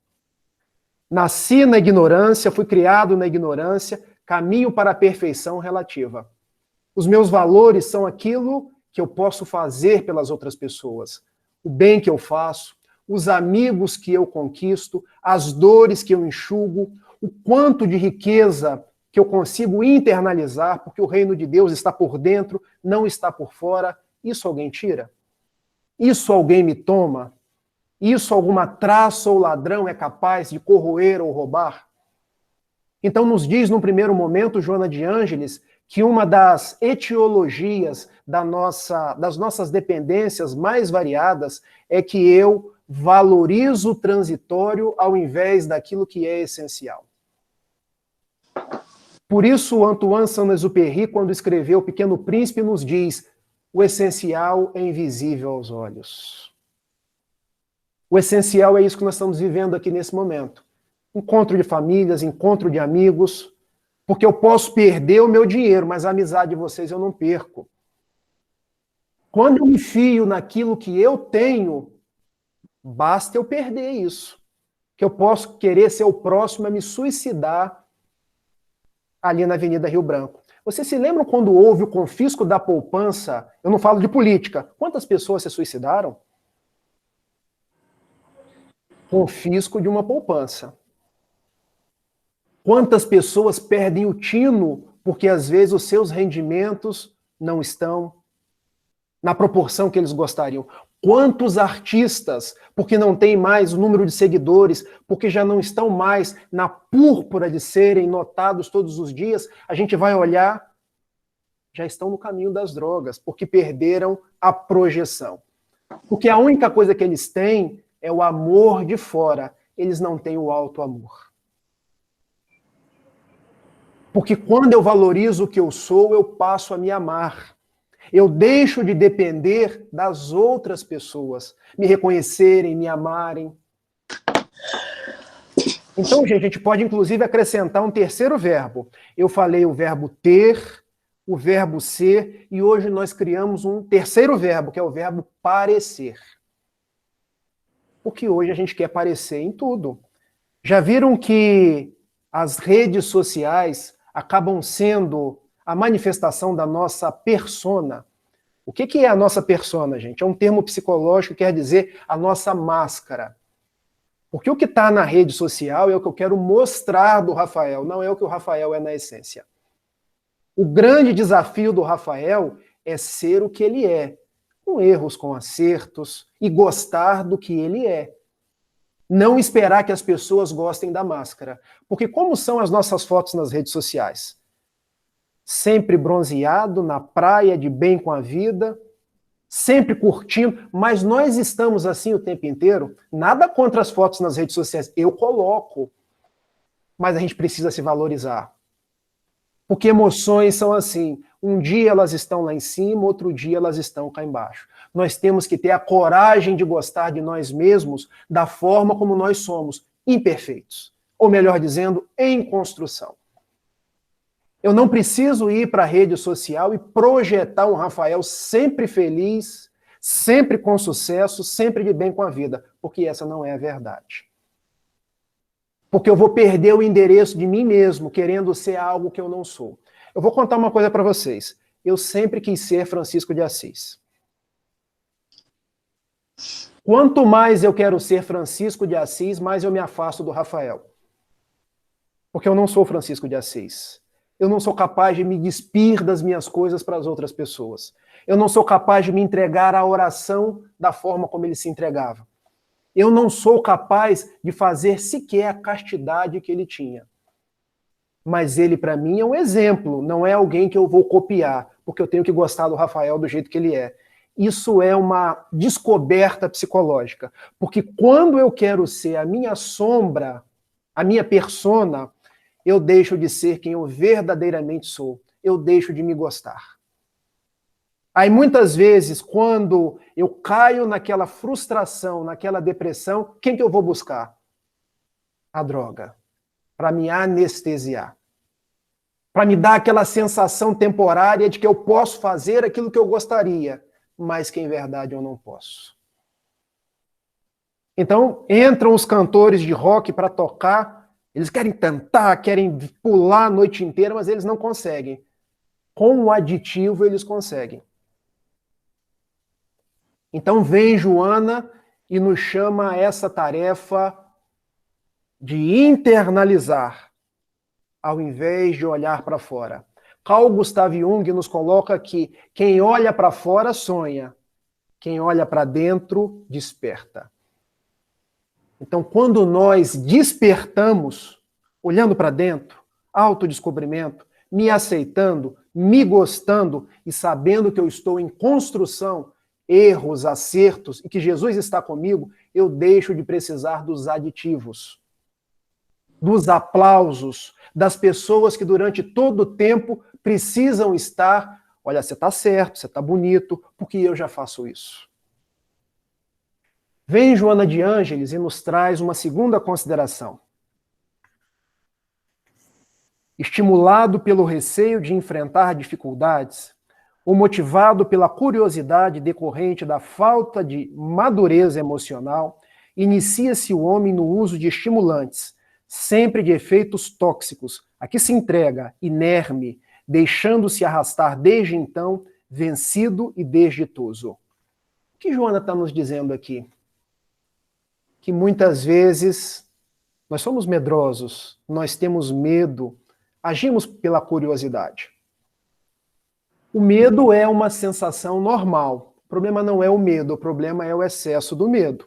Nasci na ignorância, fui criado na ignorância, caminho para a perfeição relativa. Os meus valores são aquilo que eu posso fazer pelas outras pessoas, o bem que eu faço, os amigos que eu conquisto, as dores que eu enxugo, o quanto de riqueza que eu consigo internalizar, porque o reino de Deus está por dentro, não está por fora. Isso alguém tira? Isso alguém me toma? Isso alguma traça ou ladrão é capaz de corroer ou roubar? Então nos diz, num primeiro momento, Joana de Ângeles, que uma das etiologias das nossas dependências mais variadas é que eu valorizo o transitório ao invés daquilo que é essencial. Por isso, Antoine Saint-Exupéry, quando escreveu O Pequeno Príncipe, nos diz: o essencial é invisível aos olhos. O essencial é isso que nós estamos vivendo aqui nesse momento. Encontro de famílias, encontro de amigos, porque eu posso perder o meu dinheiro, mas a amizade de vocês eu não perco. Quando eu me fio naquilo que eu tenho, basta eu perder isso. Que eu posso querer ser o próximo a me suicidar ali na Avenida Rio Branco. Vocês se lembram quando houve o confisco da poupança? Eu não falo de política. Quantas pessoas se suicidaram? Confisco de uma poupança. Quantas pessoas perdem o tino porque às vezes os seus rendimentos não estão na proporção que eles gostariam? Quantos artistas, porque não tem mais o número de seguidores, porque já não estão mais na púrpura de serem notados todos os dias, a gente vai olhar, já estão no caminho das drogas, porque perderam a projeção. Porque a única coisa que eles têm é o amor de fora, eles não têm o alto amor. Porque quando eu valorizo o que eu sou, eu passo a me amar. Eu deixo de depender das outras pessoas me reconhecerem, me amarem. Então, gente, a gente pode inclusive acrescentar um terceiro verbo. Eu falei o verbo ter, o verbo ser, e hoje nós criamos um terceiro verbo, que é o verbo parecer. Porque hoje a gente quer parecer em tudo. Já viram que as redes sociais acabam sendo a manifestação da nossa persona? O que é a nossa persona, gente? É um termo psicológico que quer dizer a nossa máscara. Porque o que está na rede social é o que eu quero mostrar do Rafael, não é o que o Rafael é na essência. O grande desafio do Rafael é ser o que ele é, com erros, com acertos, e gostar do que ele é. Não esperar que as pessoas gostem da máscara. Porque como são as nossas fotos nas redes sociais? Sempre bronzeado, na praia, de bem com a vida, sempre curtindo, mas nós estamos assim o tempo inteiro. Nada contra as fotos nas redes sociais, eu coloco. Mas a gente precisa se valorizar. Porque emoções são assim, um dia elas estão lá em cima, outro dia elas estão cá embaixo. Nós temos que ter a coragem de gostar de nós mesmos da forma como nós somos, imperfeitos. Ou melhor dizendo, em construção. Eu não preciso ir para a rede social e projetar um Rafael sempre feliz, sempre com sucesso, sempre de bem com a vida, porque essa não é a verdade. Porque eu vou perder o endereço de mim mesmo, querendo ser algo que eu não sou. Eu vou contar uma coisa para vocês. Eu sempre quis ser Francisco de Assis. Quanto mais eu quero ser Francisco de Assis, mais eu me afasto do Rafael. Porque eu não sou Francisco de Assis. Eu não sou capaz de me despir das minhas coisas para as outras pessoas. Eu não sou capaz de me entregar à oração da forma como ele se entregava. Eu não sou capaz de fazer sequer a castidade que ele tinha. Mas ele, para mim, é um exemplo, não é alguém que eu vou copiar, porque eu tenho que gostar do Rafael do jeito que ele é. Isso é uma descoberta psicológica, porque quando eu quero ser a minha sombra, a minha persona, eu deixo de ser quem eu verdadeiramente sou, eu deixo de me gostar. Aí muitas vezes, quando eu caio naquela frustração, naquela depressão, quem que eu vou buscar? A droga. Para me anestesiar. Para me dar aquela sensação temporária de que eu posso fazer aquilo que eu gostaria, mas que em verdade eu não posso. Então, entram os cantores de rock para tocar, eles querem cantar, querem pular a noite inteira, mas eles não conseguem. Com o aditivo, eles conseguem. Então vem Joana e nos chama a essa tarefa de internalizar, ao invés de olhar para fora. Carl Gustav Jung nos coloca que quem olha para fora sonha, quem olha para dentro desperta. Então, quando nós despertamos, olhando para dentro, autodescobrimento, me aceitando, me gostando e sabendo que eu estou em construção, erros, acertos, e que Jesus está comigo, eu deixo de precisar dos aditivos, dos aplausos, das pessoas que durante todo o tempo precisam estar, olha, você está certo, você está bonito, porque eu já faço isso. Vem Joana de Ângeles e nos traz uma segunda consideração. Estimulado pelo receio de enfrentar dificuldades, ou motivado pela curiosidade decorrente da falta de madureza emocional, inicia-se o homem no uso de estimulantes, sempre de efeitos tóxicos, a que se entrega, inerme, deixando-se arrastar desde então, vencido e desditoso. O que Joana está nos dizendo aqui? Que muitas vezes nós somos medrosos, nós temos medo, agimos pela curiosidade. O medo é uma sensação normal. O problema não é o medo, o problema é o excesso do medo.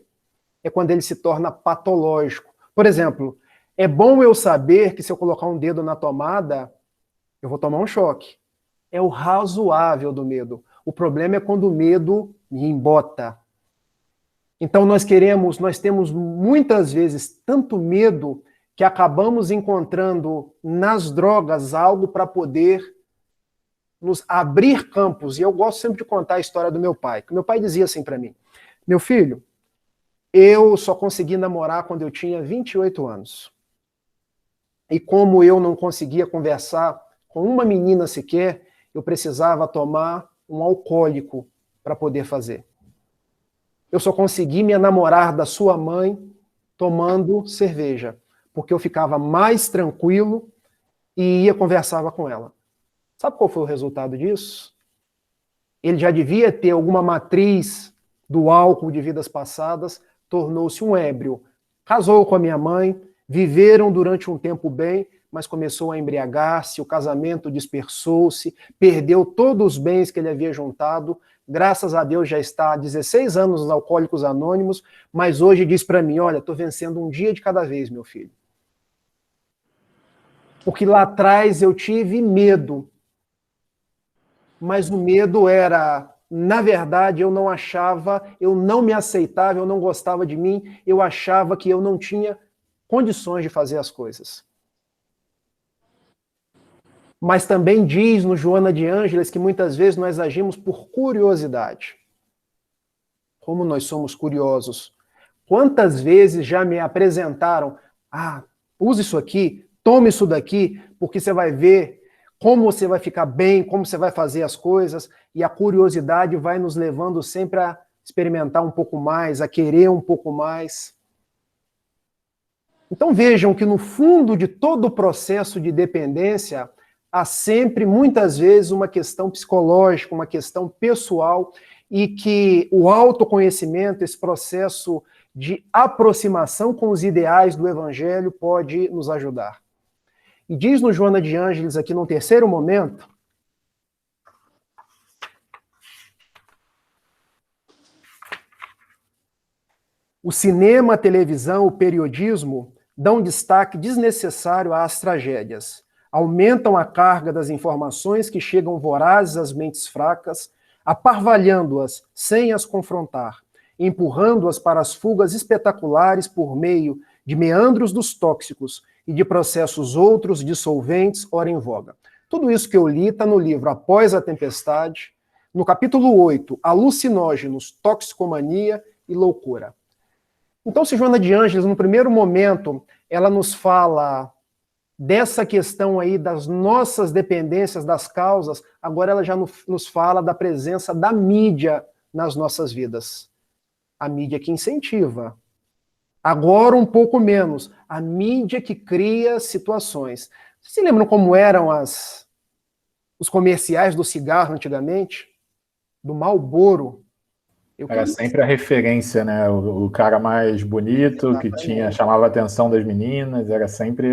É quando ele se torna patológico. Por exemplo, é bom eu saber que se eu colocar um dedo na tomada, eu vou tomar um choque. É o razoável do medo. O problema é quando o medo me embota. Então nós temos muitas vezes tanto medo que acabamos encontrando nas drogas algo para poder nos abrir campos. E eu gosto sempre de contar a história do meu pai. Meu pai dizia assim para mim: meu filho, eu só consegui namorar quando eu tinha 28 anos. E como eu não conseguia conversar com uma menina sequer, eu precisava tomar um alcoólico para poder fazer. Eu só consegui me enamorar da sua mãe tomando cerveja, porque eu ficava mais tranquilo e conversava com ela. Sabe qual foi o resultado disso? Ele já devia ter alguma matriz do álcool de vidas passadas, tornou-se um ébrio. Casou com a minha mãe, viveram durante um tempo bem, mas começou a embriagar-se, o casamento dispersou-se, perdeu todos os bens que ele havia juntado. Graças a Deus já está há 16 anos nos Alcoólicos Anônimos, mas hoje diz para mim: olha, estou vencendo um dia de cada vez, meu filho. Porque lá atrás eu tive medo. Mas o medo era, na verdade, eu não achava, eu não me aceitava, eu não gostava de mim, eu achava que eu não tinha condições de fazer as coisas. Mas também diz no Joana de Ângeles que muitas vezes nós agimos por curiosidade. Como nós somos curiosos. Quantas vezes já me apresentaram: use isso aqui, tome isso daqui, porque você vai ver como você vai ficar bem, como você vai fazer as coisas, e a curiosidade vai nos levando sempre a experimentar um pouco mais, a querer um pouco mais. Então vejam que no fundo de todo o processo de dependência, há sempre, muitas vezes, uma questão psicológica, uma questão pessoal, e que o autoconhecimento, esse processo de aproximação com os ideais do Evangelho pode nos ajudar. E diz no Joana de Ângeles, aqui num terceiro momento, o cinema, a televisão, o periodismo dão destaque desnecessário às tragédias. Aumentam a carga das informações que chegam vorazes às mentes fracas, aparvalhando-as sem as confrontar, empurrando-as para as fugas espetaculares por meio de meandros dos tóxicos e de processos outros dissolventes, ora em voga. Tudo isso que eu li está no livro Após a Tempestade, no capítulo 8, Alucinógenos, Toxicomania e Loucura. Então, se Joana de Ângeles, no primeiro momento, ela nos fala dessa questão aí das nossas dependências das causas, agora ela já nos fala da presença da mídia nas nossas vidas. A mídia que incentiva. Agora um pouco menos. A mídia que cria situações. Vocês se lembram como eram os comerciais do cigarro antigamente? Do Marlboro? Era sempre a referência, né? O cara mais bonito, exatamente, que chamava a atenção das meninas, era sempre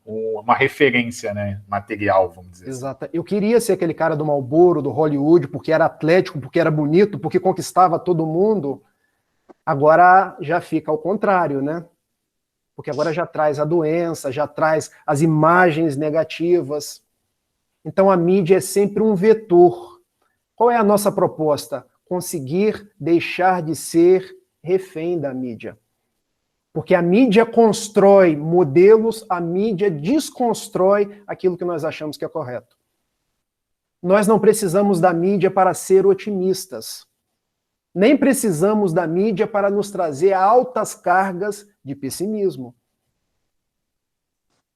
uma referência, né? Material, vamos dizer. Exato. Eu queria ser aquele cara do Marlboro, do Hollywood, porque era atlético, porque era bonito, porque conquistava todo mundo. Agora já fica ao contrário, né? Porque agora já traz a doença, já traz as imagens negativas. Então a mídia é sempre um vetor. Qual é a nossa proposta? Conseguir deixar de ser refém da mídia. Porque a mídia constrói modelos, a mídia desconstrói aquilo que nós achamos que é correto. Nós não precisamos da mídia para ser otimistas. Nem precisamos da mídia para nos trazer altas cargas de pessimismo.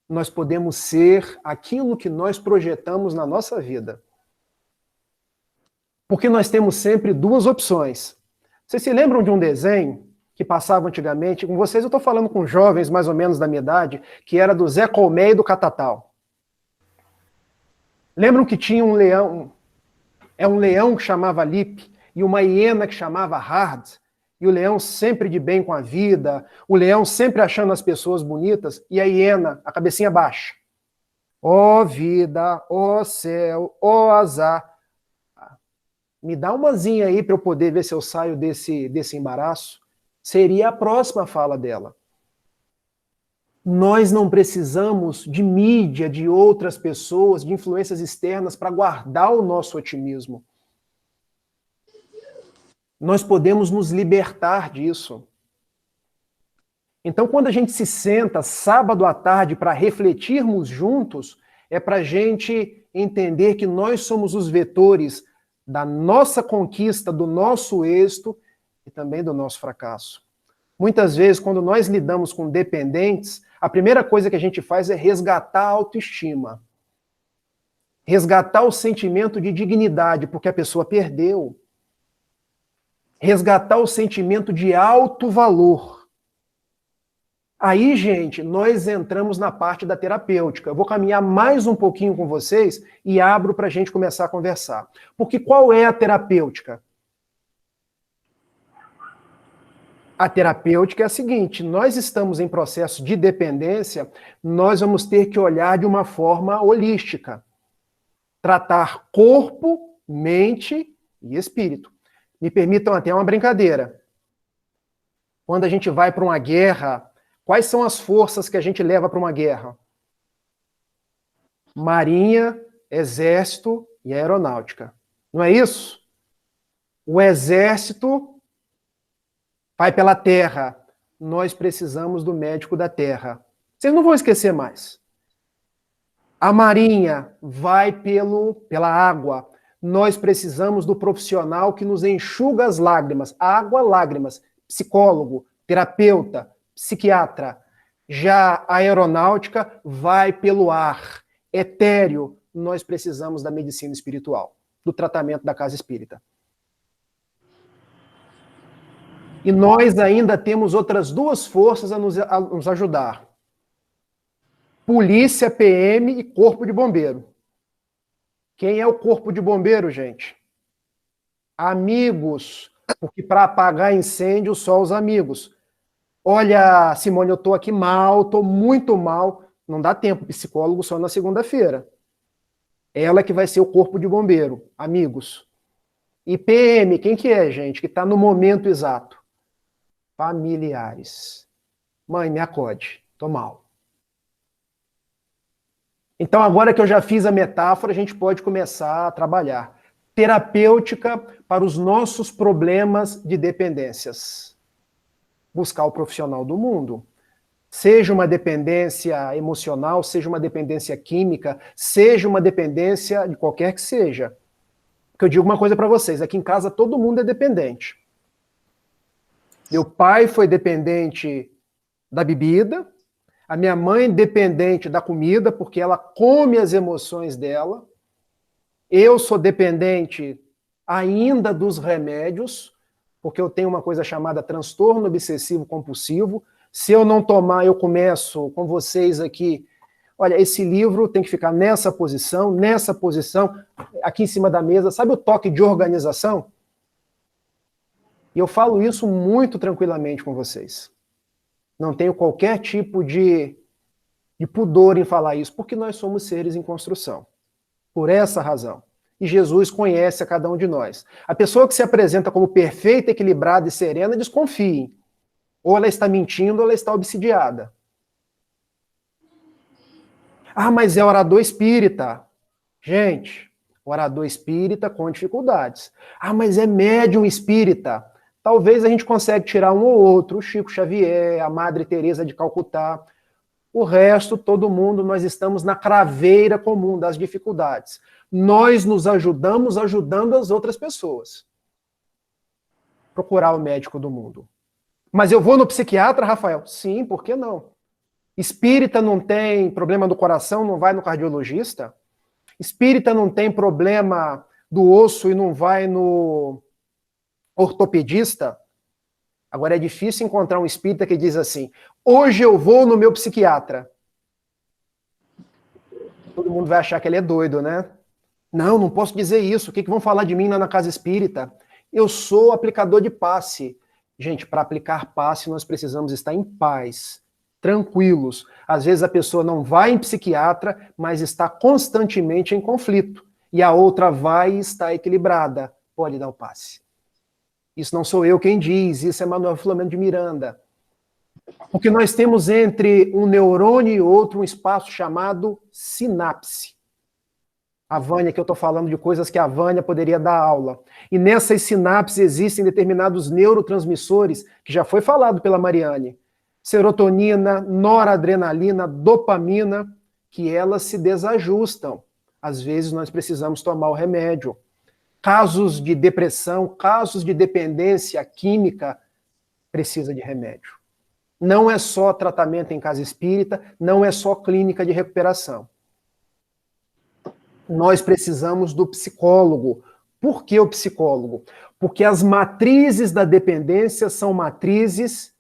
Nós podemos ser aquilo que nós projetamos na nossa vida. Porque nós temos sempre duas opções. Vocês se lembram de um desenho que passava antigamente? Com vocês eu estou falando com jovens mais ou menos da minha idade, que era do Zé Colmé e do Catatal. Lembram que tinha um leão, um leão que chamava Lipe, e uma hiena que chamava Hard, e o leão sempre de bem com a vida, o leão sempre achando as pessoas bonitas, e a hiena, a cabecinha baixa. Ó vida, ó céu, ó azar. Me dá uma zinha aí para eu poder ver se eu saio desse embaraço. Seria a próxima fala dela. Nós não precisamos de mídia, de outras pessoas, de influências externas para guardar o nosso otimismo. Nós podemos nos libertar disso. Então, quando a gente se senta sábado à tarde para refletirmos juntos, é para a gente entender que nós somos os vetores da nossa conquista, do nosso êxito e também do nosso fracasso. Muitas vezes, quando nós lidamos com dependentes, a primeira coisa que a gente faz é resgatar a autoestima. Resgatar o sentimento de dignidade, porque a pessoa perdeu. Resgatar o sentimento de alto valor. Aí, gente, nós entramos na parte da terapêutica. Eu vou caminhar mais um pouquinho com vocês e abro para a gente começar a conversar. Porque qual é a terapêutica? A terapêutica é a seguinte: nós estamos em processo de dependência, nós vamos ter que olhar de uma forma holística. Tratar corpo, mente e espírito. Me permitam até uma brincadeira. Quando a gente vai para uma guerra, quais são as forças que a gente leva para uma guerra? Marinha, Exército e Aeronáutica. Não é isso? O Exército vai pela terra. Nós precisamos do médico da terra. Vocês não vão esquecer mais. A Marinha vai pela água. Nós precisamos do profissional que nos enxuga as lágrimas. Água, lágrimas. Psicólogo, terapeuta, psiquiatra. Já a aeronáutica vai pelo ar. Etéreo, nós precisamos da medicina espiritual, do tratamento da casa espírita. E nós ainda temos outras duas forças a nos ajudar. Polícia, PM e Corpo de Bombeiro. Quem é o Corpo de Bombeiro, gente? Amigos, porque para apagar incêndio, só os amigos. Olha, Simone, eu estou aqui mal, estou muito mal. Não dá tempo, psicólogo só na segunda-feira. Ela que vai ser o corpo de bombeiro, amigos. E PM, quem que é, gente? Que está no momento exato. Familiares. Mãe, me acode, estou mal. Então, agora que eu já fiz a metáfora, a gente pode começar a trabalhar. Terapêutica para os nossos problemas de dependências. Buscar o profissional do mundo. Seja uma dependência emocional, seja uma dependência química, seja uma dependência de qualquer que seja. Porque eu digo uma coisa para vocês, aqui em casa todo mundo é dependente. Meu pai foi dependente da bebida, a minha mãe dependente da comida, porque ela come as emoções dela. Eu sou dependente ainda dos remédios, porque eu tenho uma coisa chamada transtorno obsessivo compulsivo. Se eu não tomar, eu começo com vocês aqui. Olha, esse livro tem que ficar nessa posição, aqui em cima da mesa. Sabe o toque de organização? E eu falo isso muito tranquilamente com vocês. Não tenho qualquer tipo de pudor em falar isso, porque nós somos seres em construção. Por essa razão. E Jesus conhece a cada um de nós. A pessoa que se apresenta como perfeita, equilibrada e serena, desconfie. Ou ela está mentindo, ou ela está obsidiada. Ah, mas é orador espírita. Gente, orador espírita com dificuldades. Ah, mas é médium espírita. Talvez a gente consiga tirar um ou outro, o Chico Xavier, a Madre Teresa de Calcutá. O resto, todo mundo, nós estamos na craveira comum das dificuldades. Nós nos ajudamos ajudando as outras pessoas. Procurar o médico do mundo. Mas eu vou no psiquiatra, Rafael? Sim, por que não? Espírita não tem problema do coração, não vai no cardiologista? Espírita não tem problema do osso e não vai no ortopedista? Agora é difícil encontrar um espírita que diz assim, hoje eu vou no meu psiquiatra. Todo mundo vai achar que ele é doido, né? Não, não posso dizer isso. O que vão falar de mim lá na casa espírita? Eu sou aplicador de passe. Gente, para aplicar passe, nós precisamos estar em paz, tranquilos. Às vezes a pessoa não vai em psiquiatra, mas está constantemente em conflito. E a outra vai e está equilibrada. Pode dar o passe. Isso não sou eu quem diz, isso é Manuel Filomeno de Miranda. Porque nós temos entre um neurônio e outro um espaço chamado sinapse. A Vânia, que eu estou falando de coisas que a Vânia poderia dar aula. E nessas sinapses existem determinados neurotransmissores, que já foi falado pela Mariane. Serotonina, noradrenalina, dopamina, que elas se desajustam. Às vezes nós precisamos tomar o remédio. Casos de depressão, casos de dependência química, precisa de remédio. Não é só tratamento em casa espírita, não é só clínica de recuperação. Nós precisamos do psicólogo. Por que o psicólogo? Porque as matrizes da dependência são matrizes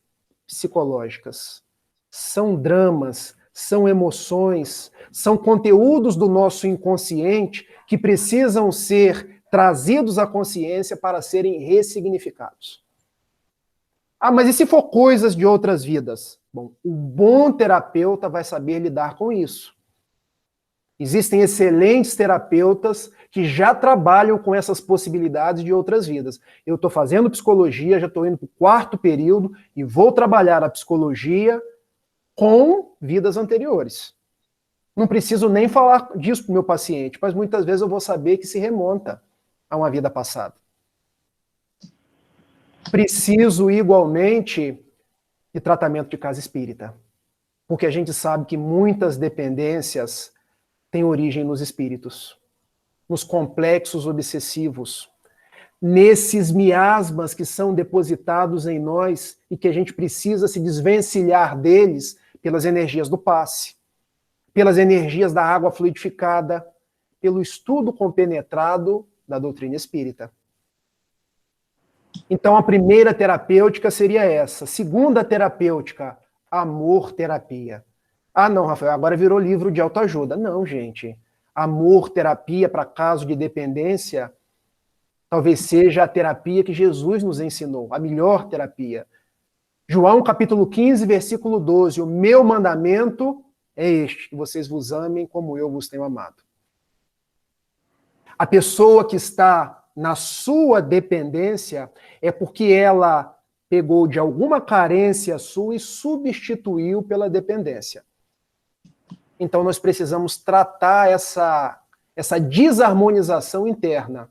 psicológicas. São dramas, são emoções, são conteúdos do nosso inconsciente que precisam ser trazidos à consciência para serem ressignificados. Ah, mas e se for coisas de outras vidas? Bom, o bom terapeuta vai saber lidar com isso. Existem excelentes terapeutas que já trabalham com essas possibilidades de outras vidas. Eu estou fazendo psicologia, já estou indo para o 4º período e vou trabalhar a psicologia com vidas anteriores. Não preciso nem falar disso para o meu paciente, mas muitas vezes eu vou saber que se remonta a uma vida passada. Preciso, igualmente, de tratamento de casa espírita. Porque a gente sabe que muitas dependências têm origem nos espíritos, nos complexos obsessivos, nesses miasmas que são depositados em nós e que a gente precisa se desvencilhar deles pelas energias do passe, pelas energias da água fluidificada, pelo estudo compenetrado da doutrina espírita. Então, a primeira terapêutica seria essa. Segunda terapêutica, amor-terapia. Ah, não, Rafael, agora virou livro de autoajuda. Não, gente. Amor-terapia para caso de dependência Talvez seja a terapia que Jesus nos ensinou, a melhor terapia. João capítulo 15, versículo 12, o meu mandamento é este, que vocês vos amem como eu vos tenho amado. A pessoa que está na sua dependência é porque ela pegou de alguma carência sua e substituiu pela dependência. Então nós precisamos tratar essa desarmonização interna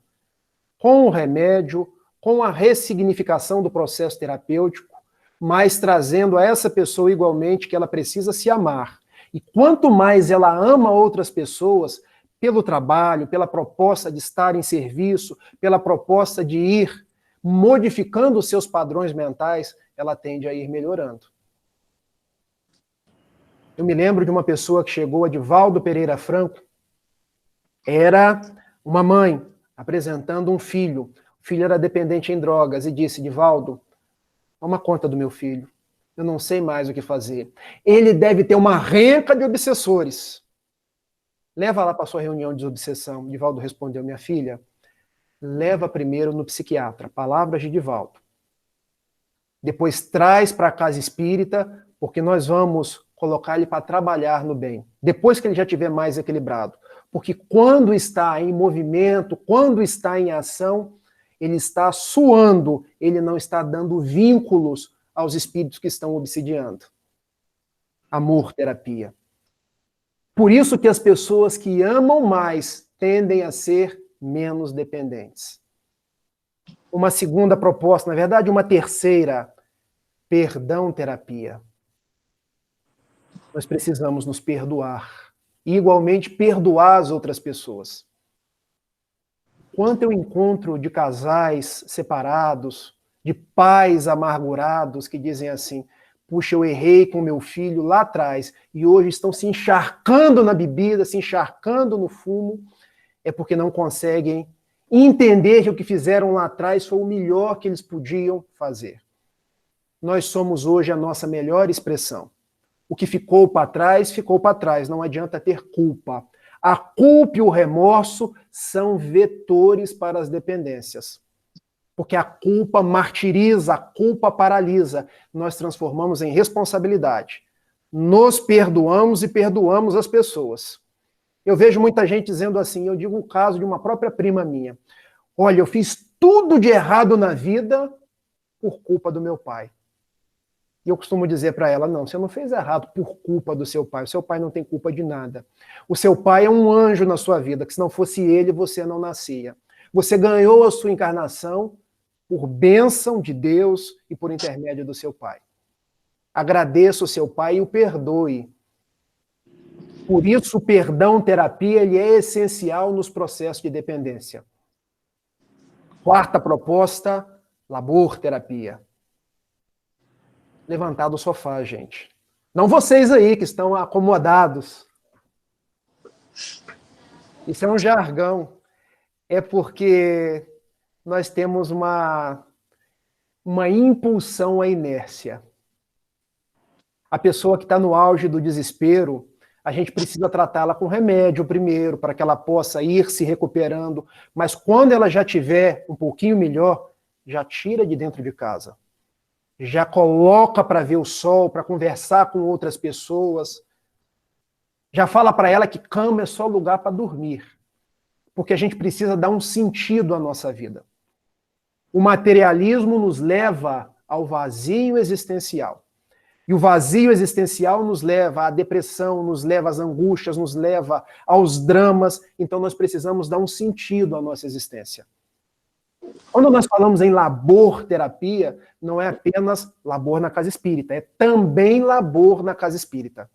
com o remédio, com a ressignificação do processo terapêutico, mas trazendo a essa pessoa igualmente que ela precisa se amar. E quanto mais ela ama outras pessoas, pelo trabalho, pela proposta de estar em serviço, pela proposta de ir modificando os seus padrões mentais, ela tende a ir melhorando. Eu me lembro de uma pessoa que chegou, Edivaldo Pereira Franco, era uma mãe apresentando um filho. O filho era dependente em drogas e disse, Edivaldo, toma conta do meu filho. Eu não sei mais o que fazer. Ele deve ter uma renca de obsessores. Leva lá para a sua reunião de desobsessão. Edivaldo respondeu, minha filha, leva primeiro no psiquiatra. Palavras de Edivaldo. Depois traz para a casa espírita, porque nós vamos colocar ele para trabalhar no bem. Depois que ele já estiver mais equilibrado. Porque quando está em movimento, quando está em ação, ele está suando, ele não está dando vínculos aos espíritos que estão obsidiando. Amor, terapia. Por isso que as pessoas que amam mais tendem a ser menos dependentes. Uma segunda proposta, na verdade, uma terceira, perdão, terapia. Nós precisamos nos perdoar. E, igualmente, perdoar as outras pessoas. Quanto eu encontro de casais separados, de pais amargurados que dizem assim, puxa, eu errei com meu filho lá atrás e hoje estão se encharcando na bebida, se encharcando no fumo, é porque não conseguem entender que o que fizeram lá atrás foi o melhor que eles podiam fazer. Nós somos hoje a nossa melhor expressão. O que ficou para trás, não adianta ter culpa. A culpa e o remorso são vetores para as dependências. Porque a culpa martiriza, a culpa paralisa. Nós transformamos em responsabilidade. Nos perdoamos e perdoamos as pessoas. Eu vejo muita gente dizendo assim, eu digo um caso de uma própria prima minha. Olha, eu fiz tudo de errado na vida por culpa do meu pai. E eu costumo dizer para ela, não, você não fez errado por culpa do seu pai. O seu pai não tem culpa de nada. O seu pai é um anjo na sua vida, que se não fosse ele, você não nascia. Você ganhou a sua encarnação por bênção de Deus e por intermédio do seu pai. Agradeça o seu pai e o perdoe. Por isso, o perdão, terapia, ele é essencial nos processos de dependência. Quarta proposta, labor, terapia. Levantar do sofá, gente. Não vocês aí que estão acomodados. Isso é um jargão. É porque nós temos uma impulsão à inércia. A pessoa que está no auge do desespero, a gente precisa tratá-la com remédio primeiro, para que ela possa ir se recuperando. Mas quando ela já estiver um pouquinho melhor, já tira de dentro de casa. Já coloca para ver o sol, para conversar com outras pessoas. Já fala para ela que cama é só lugar para dormir. Porque a gente precisa dar um sentido à nossa vida. O materialismo nos leva ao vazio existencial. E o vazio existencial nos leva à depressão, nos leva às angústias, nos leva aos dramas. Então nós precisamos dar um sentido à nossa existência. Quando nós falamos em labor terapia, não é apenas labor na casa espírita, é também labor na casa espírita.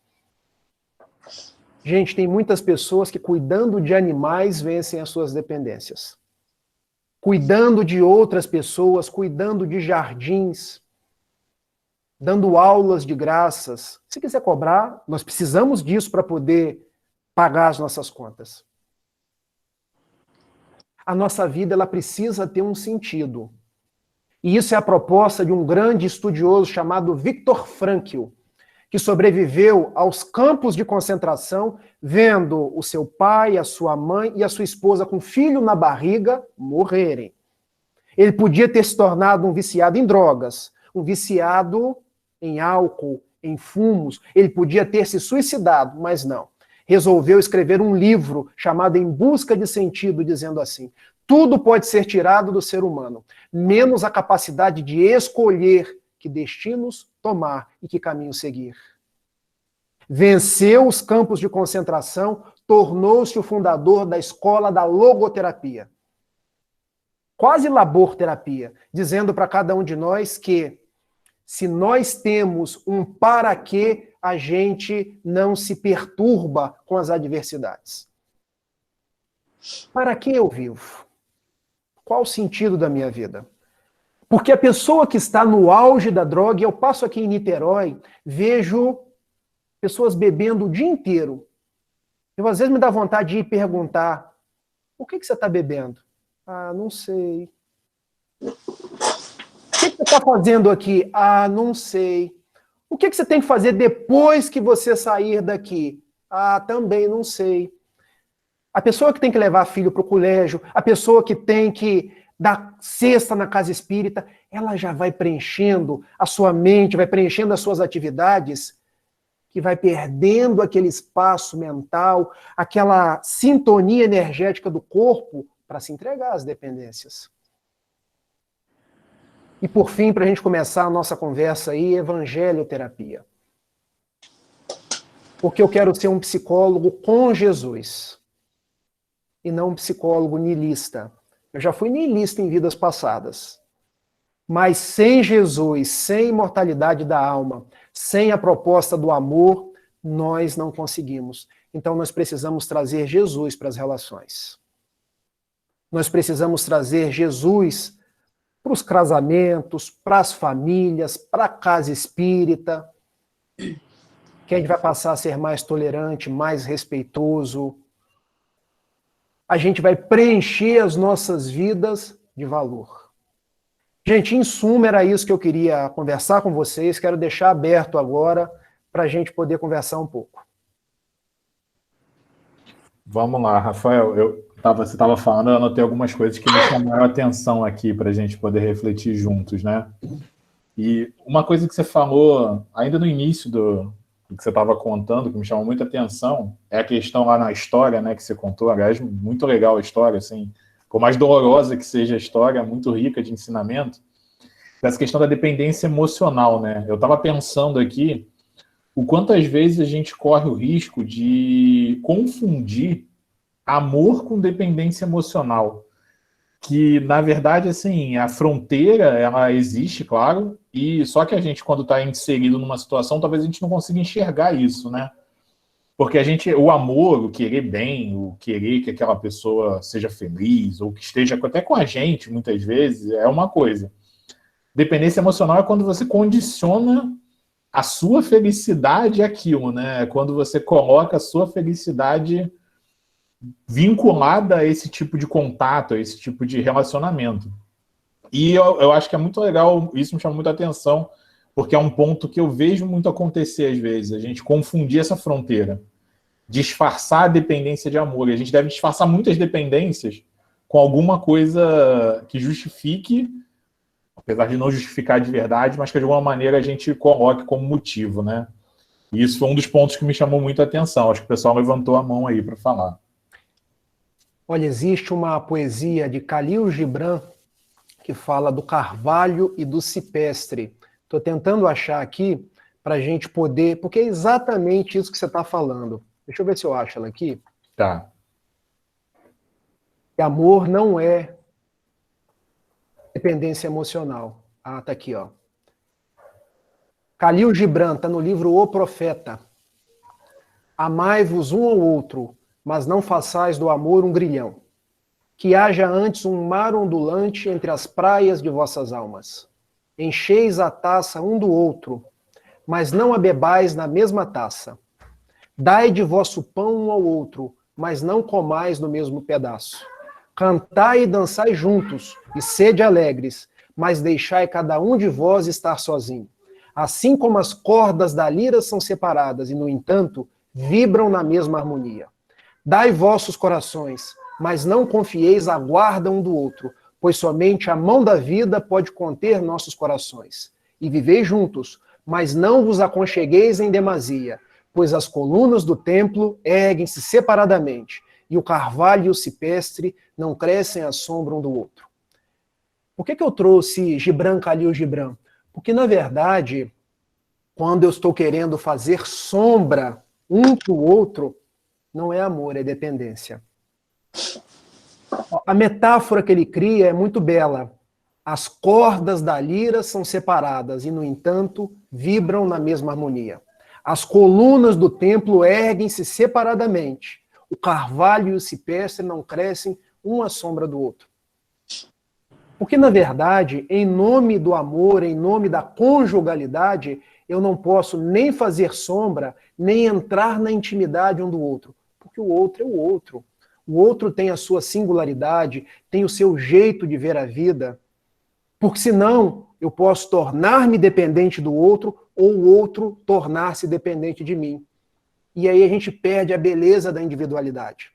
Gente, tem muitas pessoas que cuidando de animais vencem as suas dependências. Cuidando de outras pessoas, cuidando de jardins, dando aulas de graças. Se quiser cobrar, nós precisamos disso para poder pagar as nossas contas. A nossa vida ela precisa ter um sentido. E isso é a proposta de um grande estudioso chamado Viktor Frankl, que sobreviveu aos campos de concentração, vendo o seu pai, a sua mãe e a sua esposa com filho na barriga morrerem. Ele podia ter se tornado um viciado em drogas, um viciado em álcool, em fumos. Ele podia ter se suicidado, mas não. Resolveu escrever um livro chamado Em Busca de Sentido, dizendo assim: tudo pode ser tirado do ser humano, menos a capacidade de escolher que destinos tomar e que caminho seguir. Venceu os campos de concentração, tornou-se o fundador da escola da logoterapia. Quase laborterapia, dizendo para cada um de nós que se nós temos um para quê, a gente não se perturba com as adversidades. Para que eu vivo? Qual o sentido da minha vida? Porque a pessoa que está no auge da droga, eu passo aqui em Niterói, vejo pessoas bebendo o dia inteiro. Eu às vezes me dá vontade de ir perguntar: o que você está bebendo? Ah, não sei. O que você está fazendo aqui? Ah, não sei. O que você tem que fazer depois que você sair daqui? Ah, também não sei. A pessoa que tem que levar filho para o colégio, a pessoa que tem que dar cesta na casa espírita, ela já vai preenchendo a sua mente, vai preenchendo as suas atividades, que vai perdendo aquele espaço mental, aquela sintonia energética do corpo para se entregar às dependências. E por fim, para a gente começar a nossa conversa aí, evangelioterapia. Porque eu quero ser um psicólogo com Jesus e não um psicólogo niilista. Eu já fui niilista em vidas passadas. Mas sem Jesus, sem imortalidade da alma, sem a proposta do amor, nós não conseguimos. Então nós precisamos trazer Jesus para as relações. Nós precisamos trazer Jesus para os casamentos, para as famílias, para a casa espírita, que a gente vai passar a ser mais tolerante, mais respeitoso. A gente vai preencher as nossas vidas de valor. Gente, em suma, era isso que eu queria conversar com vocês. Quero deixar aberto agora para a gente poder conversar um pouco. Vamos lá, Rafael. Você estava falando, eu anotei algumas coisas que me chamaram a atenção aqui para a gente poder refletir juntos, né? E uma coisa que você falou ainda no início do que você estava contando, que me chamou muita atenção, é a questão lá na história, né, que você contou. Aliás, muito legal a história, assim, por mais dolorosa que seja a história, muito rica de ensinamento, dessa questão da dependência emocional, né? Eu estava pensando aqui o quantas vezes a gente corre o risco de confundir amor com dependência emocional. Que, na verdade, assim, a fronteira, ela existe, claro, e só que a gente, quando está inserido numa situação, talvez a gente não consiga enxergar isso, né? Porque o amor, o querer bem, o querer que aquela pessoa seja feliz, ou que esteja até com a gente, muitas vezes, é uma coisa. Dependência emocional é quando você condiciona a sua felicidade àquilo, né? É quando você coloca a sua felicidade vinculada a esse tipo de contato, a esse tipo de relacionamento. E eu acho que é muito legal, isso me chama muita atenção, porque é um ponto que eu vejo muito acontecer às vezes, a gente confundir essa fronteira, disfarçar a dependência de amor. E a gente deve disfarçar muitas dependências com alguma coisa que justifique, apesar de não justificar de verdade, mas que de alguma maneira a gente coloque como motivo, né? E isso foi um dos pontos que me chamou muito a atenção. Acho que o pessoal levantou a mão aí para falar. Olha, existe uma poesia de Khalil Gibran que fala do carvalho e do cipestre. Estou tentando achar aqui para a gente poder, porque é exatamente isso que você está falando. Deixa eu ver se eu acho ela aqui. Tá. E amor não é dependência emocional. Ah, tá aqui, ó. Khalil Gibran, está no livro O Profeta. Amai-vos um ao outro, mas não façais do amor um grilhão. Que haja antes um mar ondulante entre as praias de vossas almas. Encheis a taça um do outro, mas não a bebais na mesma taça. Dai de vosso pão um ao outro, mas não comais no mesmo pedaço. Cantai e dançai juntos, e sede alegres, mas deixai cada um de vós estar sozinho. Assim como as cordas da lira são separadas e, no entanto, vibram na mesma harmonia. Dai vossos corações, mas não confieis a guarda um do outro, pois somente a mão da vida pode conter nossos corações. E vivei juntos, mas não vos aconchegueis em demasia, pois as colunas do templo erguem-se separadamente, e o carvalho e o cipestre não crescem à sombra um do outro. Por que eu trouxe Gibran Khalil Gibran? Porque, na verdade, quando eu estou querendo fazer sombra um para o outro, não é amor, é dependência. A metáfora que ele cria é muito bela. As cordas da lira são separadas e, no entanto, vibram na mesma harmonia. As colunas do templo erguem-se separadamente. O carvalho e o cipestre não crescem um à sombra do outro. Porque, na verdade, em nome do amor, em nome da conjugalidade, eu não posso nem fazer sombra, nem entrar na intimidade um do outro. Porque o outro é o outro. O outro tem a sua singularidade, tem o seu jeito de ver a vida. Porque senão eu posso tornar-me dependente do outro ou o outro tornar-se dependente de mim. E aí a gente perde a beleza da individualidade.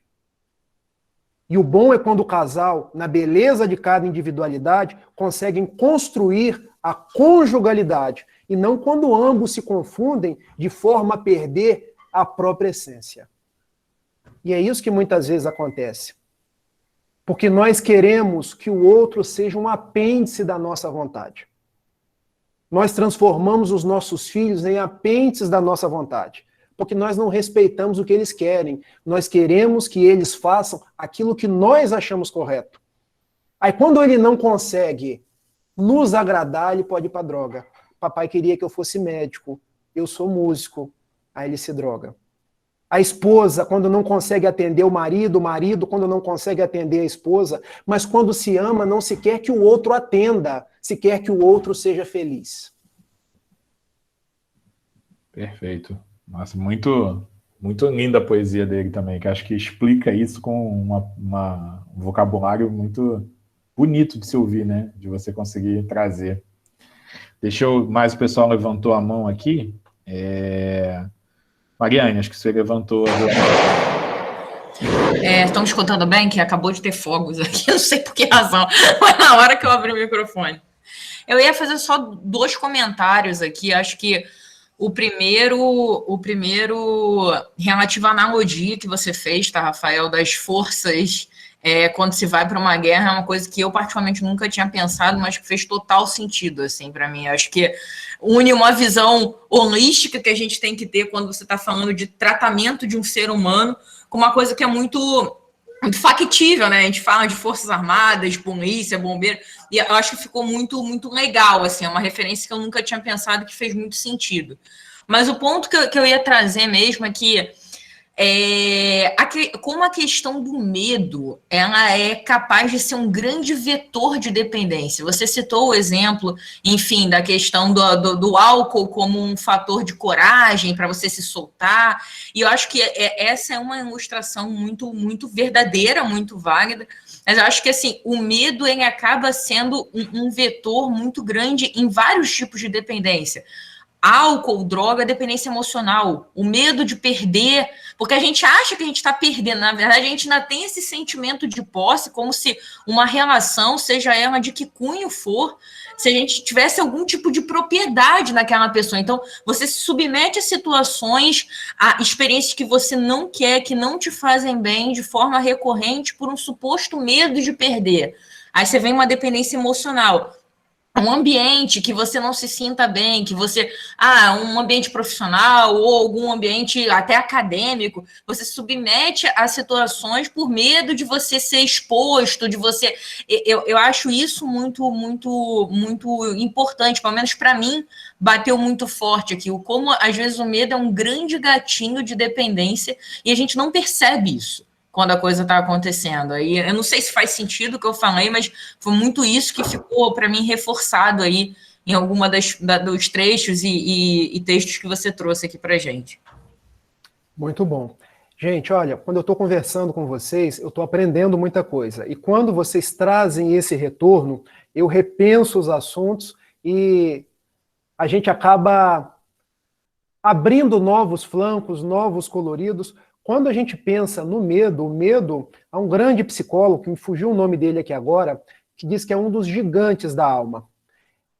E o bom é quando o casal, na beleza de cada individualidade, conseguem construir a conjugalidade, e não quando ambos se confundem de forma a perder a própria essência. E é isso que muitas vezes acontece. Porque nós queremos que o outro seja um apêndice da nossa vontade. Nós transformamos os nossos filhos em apêndices da nossa vontade. Porque nós não respeitamos o que eles querem. Nós queremos que eles façam aquilo que nós achamos correto. Aí quando ele não consegue nos agradar, ele pode ir para droga. Papai queria que eu fosse médico, eu sou músico. Aí ele se droga. A esposa, quando não consegue atender o marido quando não consegue atender a esposa, mas quando se ama, não se quer que o outro atenda, se quer que o outro seja feliz. Perfeito. Nossa, muito, muito linda a poesia dele também, que acho que explica isso com um vocabulário muito bonito de se ouvir, né? De você conseguir trazer. Mais o pessoal levantou a mão aqui. Mariane, acho que você levantou. Estão me escutando bem? Que acabou de ter fogos aqui, eu não sei por que razão, mas na hora que eu abri o microfone. Eu ia fazer só 2 comentários aqui, acho que o primeiro relativo à analogia que você fez, tá, Rafael, das forças quando se vai para uma guerra, é uma coisa que eu particularmente nunca tinha pensado, mas que fez total sentido, assim, para mim. Acho que une uma visão holística que a gente tem que ter quando você está falando de tratamento de um ser humano com uma coisa que é muito factível, né? A gente fala de forças armadas, polícia, bombeiro, e eu acho que ficou muito, muito legal, assim, é uma referência que eu nunca tinha pensado, que fez muito sentido. Mas o ponto que eu ia trazer mesmo é que como a questão do medo, ela é capaz de ser um grande vetor de dependência. Você citou o exemplo, enfim, da questão do álcool como um fator de coragem para você se soltar, e eu acho que essa é uma ilustração muito, muito verdadeira, muito válida, mas eu acho que, assim, o medo, ele acaba sendo um vetor muito grande em vários tipos de dependência. Álcool, droga, dependência emocional, o medo de perder, porque a gente acha que a gente está perdendo, na verdade a gente ainda tem esse sentimento de posse, como se uma relação, seja ela de que cunho for, se a gente tivesse algum tipo de propriedade naquela pessoa. Então, você se submete a situações, a experiências que você não quer, que não te fazem bem, de forma recorrente, por um suposto medo de perder. Aí você vem uma dependência emocional, um ambiente que você não se sinta bem, que você, um ambiente profissional ou algum ambiente até acadêmico, você se submete a situações por medo de você ser exposto, de você... Eu acho isso muito, muito, muito importante, pelo menos para mim, bateu muito forte aqui, como às vezes o medo é um grande gatinho de dependência e a gente não percebe isso quando a coisa está acontecendo. Aí, eu não sei se faz sentido o que eu falei, mas foi muito isso que ficou, para mim, reforçado aí em alguma dos trechos e textos que você trouxe aqui para a gente. Muito bom. Gente, olha, quando eu estou conversando com vocês, eu estou aprendendo muita coisa. E quando vocês trazem esse retorno, eu repenso os assuntos e a gente acaba abrindo novos flancos, novos coloridos. Quando a gente pensa no medo, o medo, há um grande psicólogo, que me fugiu o nome dele aqui agora, que diz que é um dos gigantes da alma.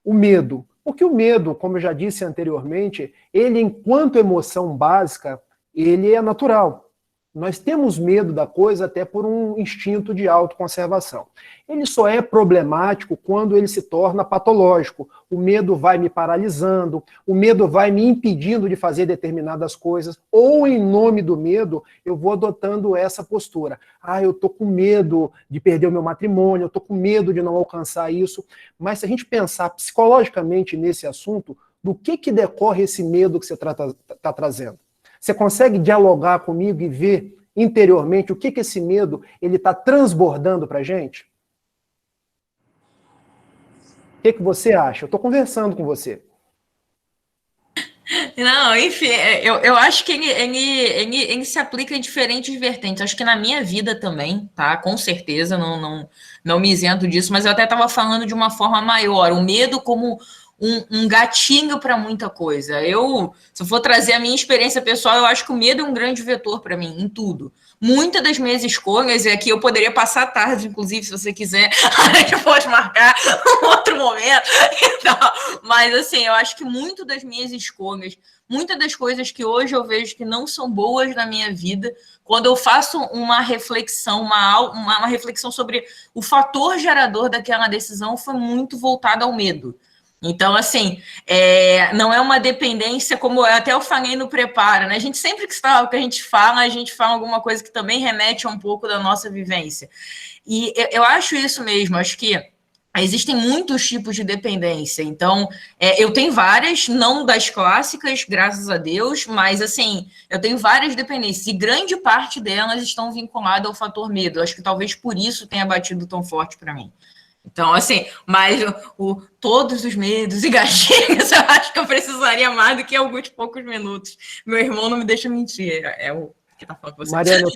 O medo. Porque o medo, como eu já disse anteriormente, ele, enquanto emoção básica, ele é natural. Nós temos medo da coisa até por um instinto de autoconservação. Ele só é problemático quando ele se torna patológico. O medo vai me paralisando, o medo vai me impedindo de fazer determinadas coisas, ou em nome do medo, eu vou adotando essa postura. Ah, eu tô com medo de perder o meu matrimônio, eu tô com medo de não alcançar isso. Mas se a gente pensar psicologicamente nesse assunto, do que decorre esse medo que você está trazendo? Você consegue dialogar comigo e ver interiormente o que esse medo ele está transbordando para a gente? O que você acha? Eu estou conversando com você. Não, enfim, eu acho que ele se aplica em diferentes vertentes. Acho que na minha vida também, tá? Com certeza, não me isento disso, mas eu até estava falando de uma forma maior. O medo como um gatinho para muita coisa. Se eu for trazer a minha experiência pessoal, eu acho que o medo é um grande vetor para mim, em tudo. Muitas das minhas escolhas, e aqui eu poderia passar tarde, inclusive, se você quiser, a gente pode marcar um outro momento. Então, mas, assim, eu acho que muito das minhas escolhas, muitas das coisas que hoje eu vejo que não são boas na minha vida, quando eu faço uma reflexão, uma reflexão sobre o fator gerador daquela decisão, foi muito voltado ao medo. Então, assim, não é uma dependência, como até eu falei no preparo, né? A gente sempre que a gente fala alguma coisa que também remete a um pouco da nossa vivência. E eu acho isso mesmo, acho que existem muitos tipos de dependência. Então, eu tenho várias, não das clássicas, graças a Deus, mas, assim, eu tenho várias dependências, e grande parte delas estão vinculadas ao fator medo. Acho que talvez por isso tenha batido tão forte para mim. Então, assim, mas todos os medos e gatilhos, eu acho que eu precisaria mais do que alguns poucos minutos. Meu irmão não me deixa mentir, é o que tá falando com você. Mariana,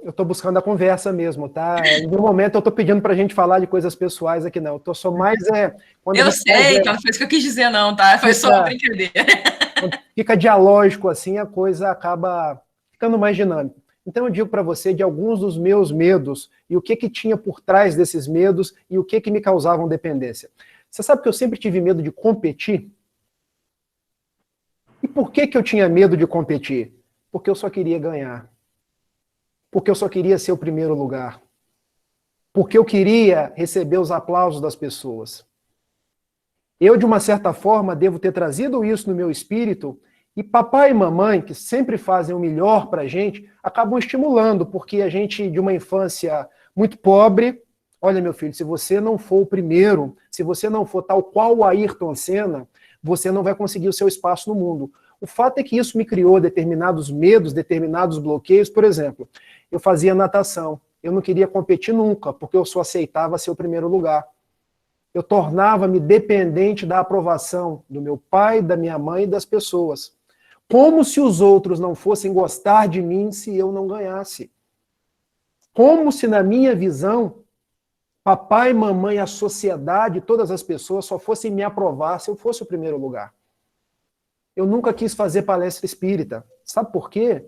eu tô buscando a conversa mesmo, tá? Em nenhum momento eu tô pedindo pra gente falar de coisas pessoais aqui, não. Eu tô só mais... eu sei, não foi isso que eu quis dizer, não, tá? Foi só uma brincadeira. Quando fica dialógico assim, a coisa acaba ficando mais dinâmica. Então eu digo para você de alguns dos meus medos e o que tinha por trás desses medos e o que me causavam dependência. Você sabe que eu sempre tive medo de competir? E por que eu tinha medo de competir? Porque eu só queria ganhar. Porque eu só queria ser o primeiro lugar. Porque eu queria receber os aplausos das pessoas. Eu, de uma certa forma, devo ter trazido isso no meu espírito. E papai e mamãe, que sempre fazem o melhor para a gente, acabam estimulando, porque a gente, de uma infância muito pobre, olha, meu filho, se você não for o primeiro, se você não for tal qual o Ayrton Senna, você não vai conseguir o seu espaço no mundo. O fato é que isso me criou determinados medos, determinados bloqueios. Por exemplo, eu fazia natação. Eu não queria competir nunca, porque eu só aceitava ser o primeiro lugar. Eu tornava-me dependente da aprovação do meu pai, da minha mãe e das pessoas. Como se os outros não fossem gostar de mim se eu não ganhasse. Como se, na minha visão, papai, mamãe, a sociedade, todas as pessoas só fossem me aprovar se eu fosse o primeiro lugar. Eu nunca quis fazer palestra espírita. Sabe por quê?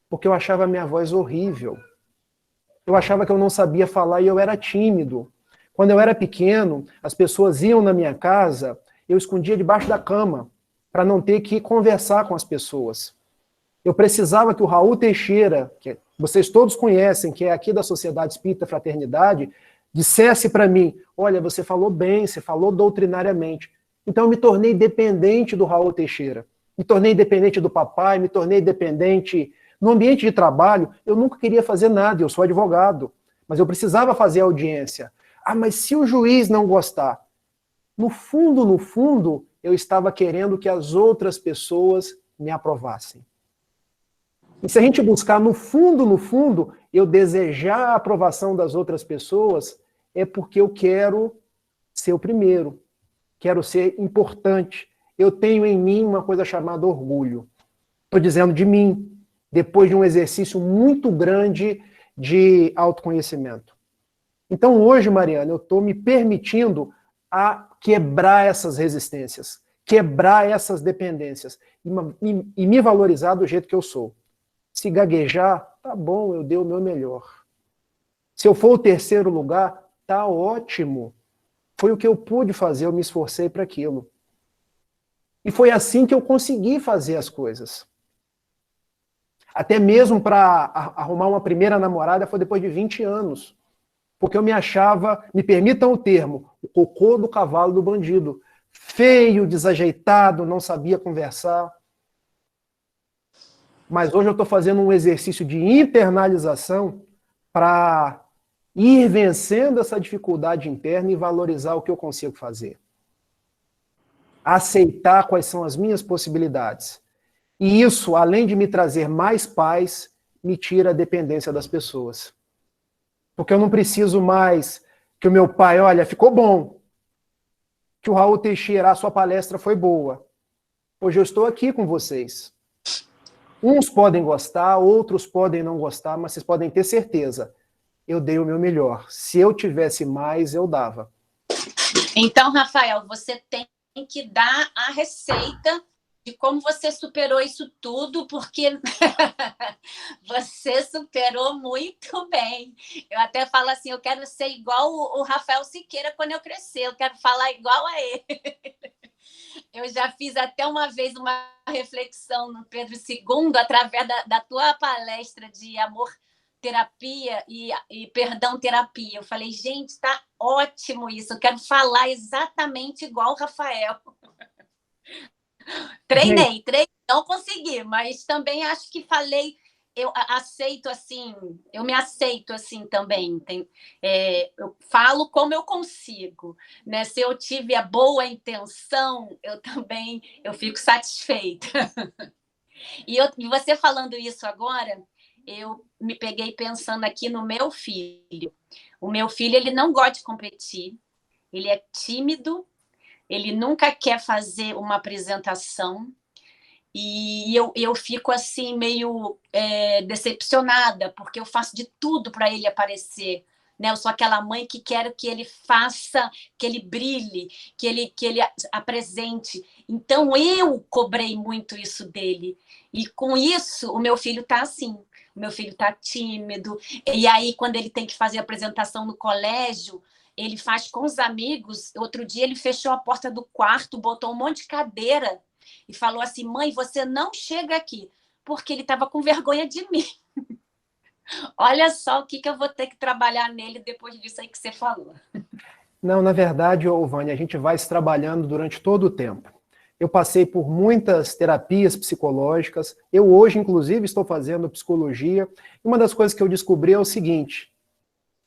Porque eu achava a minha voz horrível. Eu achava que eu não sabia falar e eu era tímido. Quando eu era pequeno, as pessoas iam na minha casa, eu escondia debaixo da cama, para não ter que conversar com as pessoas. Eu precisava que o Raul Teixeira, que vocês todos conhecem, que é aqui da Sociedade Espírita Fraternidade, dissesse para mim, olha, você falou bem, você falou doutrinariamente. Então eu me tornei dependente do Raul Teixeira, me tornei dependente do papai, me tornei dependente... No ambiente de trabalho, eu nunca queria fazer nada, eu sou advogado, mas eu precisava fazer audiência. Ah, mas se o juiz não gostar? No fundo, eu estava querendo que as outras pessoas me aprovassem. E se a gente buscar no fundo, eu desejar a aprovação das outras pessoas, é porque eu quero ser o primeiro, quero ser importante. Eu tenho em mim uma coisa chamada orgulho. Estou dizendo de mim, depois de um exercício muito grande de autoconhecimento. Então hoje, Mariana, eu estou me permitindo a quebrar essas resistências, quebrar essas dependências e me valorizar do jeito que eu sou. Se gaguejar, tá bom, eu dei o meu melhor. Se eu for o terceiro lugar, Tá ótimo. Foi o que eu pude fazer, eu me esforcei para aquilo. E foi assim que eu consegui fazer as coisas. Até mesmo para arrumar uma primeira namorada foi depois de 20 anos. Porque eu me achava, me permitam o termo, o cocô do cavalo do bandido. Feio, desajeitado, não sabia conversar. Mas hoje eu estou fazendo um exercício de internalização para ir vencendo essa dificuldade interna e valorizar o que eu consigo fazer. Aceitar quais são as minhas possibilidades. E isso, além de me trazer mais paz, me tira a dependência das pessoas. Porque eu não preciso mais que o meu pai, olha, ficou bom. Que o Raul Teixeira, a sua palestra foi boa. Hoje eu estou aqui com vocês. Uns podem gostar, outros podem não gostar, mas vocês podem ter certeza. Eu dei o meu melhor. Se eu tivesse mais, eu dava. Então, Rafael, você tem que dar a receita de como você superou isso tudo, porque você superou muito bem. Eu até falo assim, eu quero ser igual o Rafael Siqueira quando eu crescer, eu quero falar igual a ele. Eu já fiz até uma vez uma reflexão no Pedro II, através da tua palestra de amor terapia e perdão terapia. Eu falei, gente, está ótimo isso, eu quero falar exatamente igual o Rafael. Treinei, não consegui, mas também acho que falei, eu aceito assim, eu me aceito assim também. Eu falo como eu consigo, né? Se eu tive a boa intenção, eu fico satisfeita. E você falando isso agora, eu me peguei pensando aqui no meu filho. O meu filho, ele não gosta de competir, ele é tímido, ele nunca quer fazer uma apresentação, e eu fico assim meio decepcionada, porque eu faço de tudo para ele aparecer, né? Eu sou aquela mãe que quero que ele faça, que ele brilhe, que ele apresente. Então eu cobrei muito isso dele, e com isso o meu filho está assim. O meu filho está tímido, e aí quando ele tem que fazer apresentação no colégio, ele faz com os amigos. Outro dia ele fechou a porta do quarto, botou um monte de cadeira e falou assim, mãe, você não chega aqui, porque ele estava com vergonha de mim. Olha só o que eu vou ter que trabalhar nele depois disso aí que você falou. Não, na verdade, Vânia, a gente vai se trabalhando durante todo o tempo. Eu passei por muitas terapias psicológicas, eu hoje, inclusive, estou fazendo psicologia, e uma das coisas que eu descobri é o seguinte,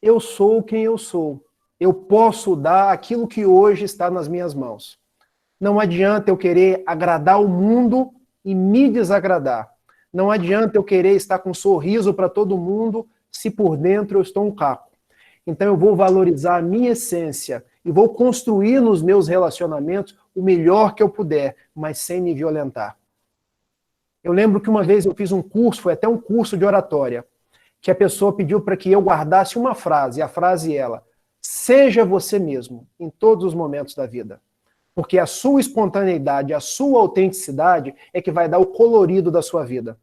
eu sou quem eu sou, eu posso dar aquilo que hoje está nas minhas mãos. Não adianta eu querer agradar o mundo e me desagradar. Não adianta eu querer estar com um sorriso para todo mundo se por dentro eu estou um caco. Então eu vou valorizar a minha essência e vou construir nos meus relacionamentos o melhor que eu puder, mas sem me violentar. Eu lembro que uma vez eu fiz um curso, foi até um curso de oratória, que a pessoa pediu para que eu guardasse uma frase, e a frase é ela, seja você mesmo, em todos os momentos da vida. Porque a sua espontaneidade, a sua autenticidade é que vai dar o colorido da sua vida.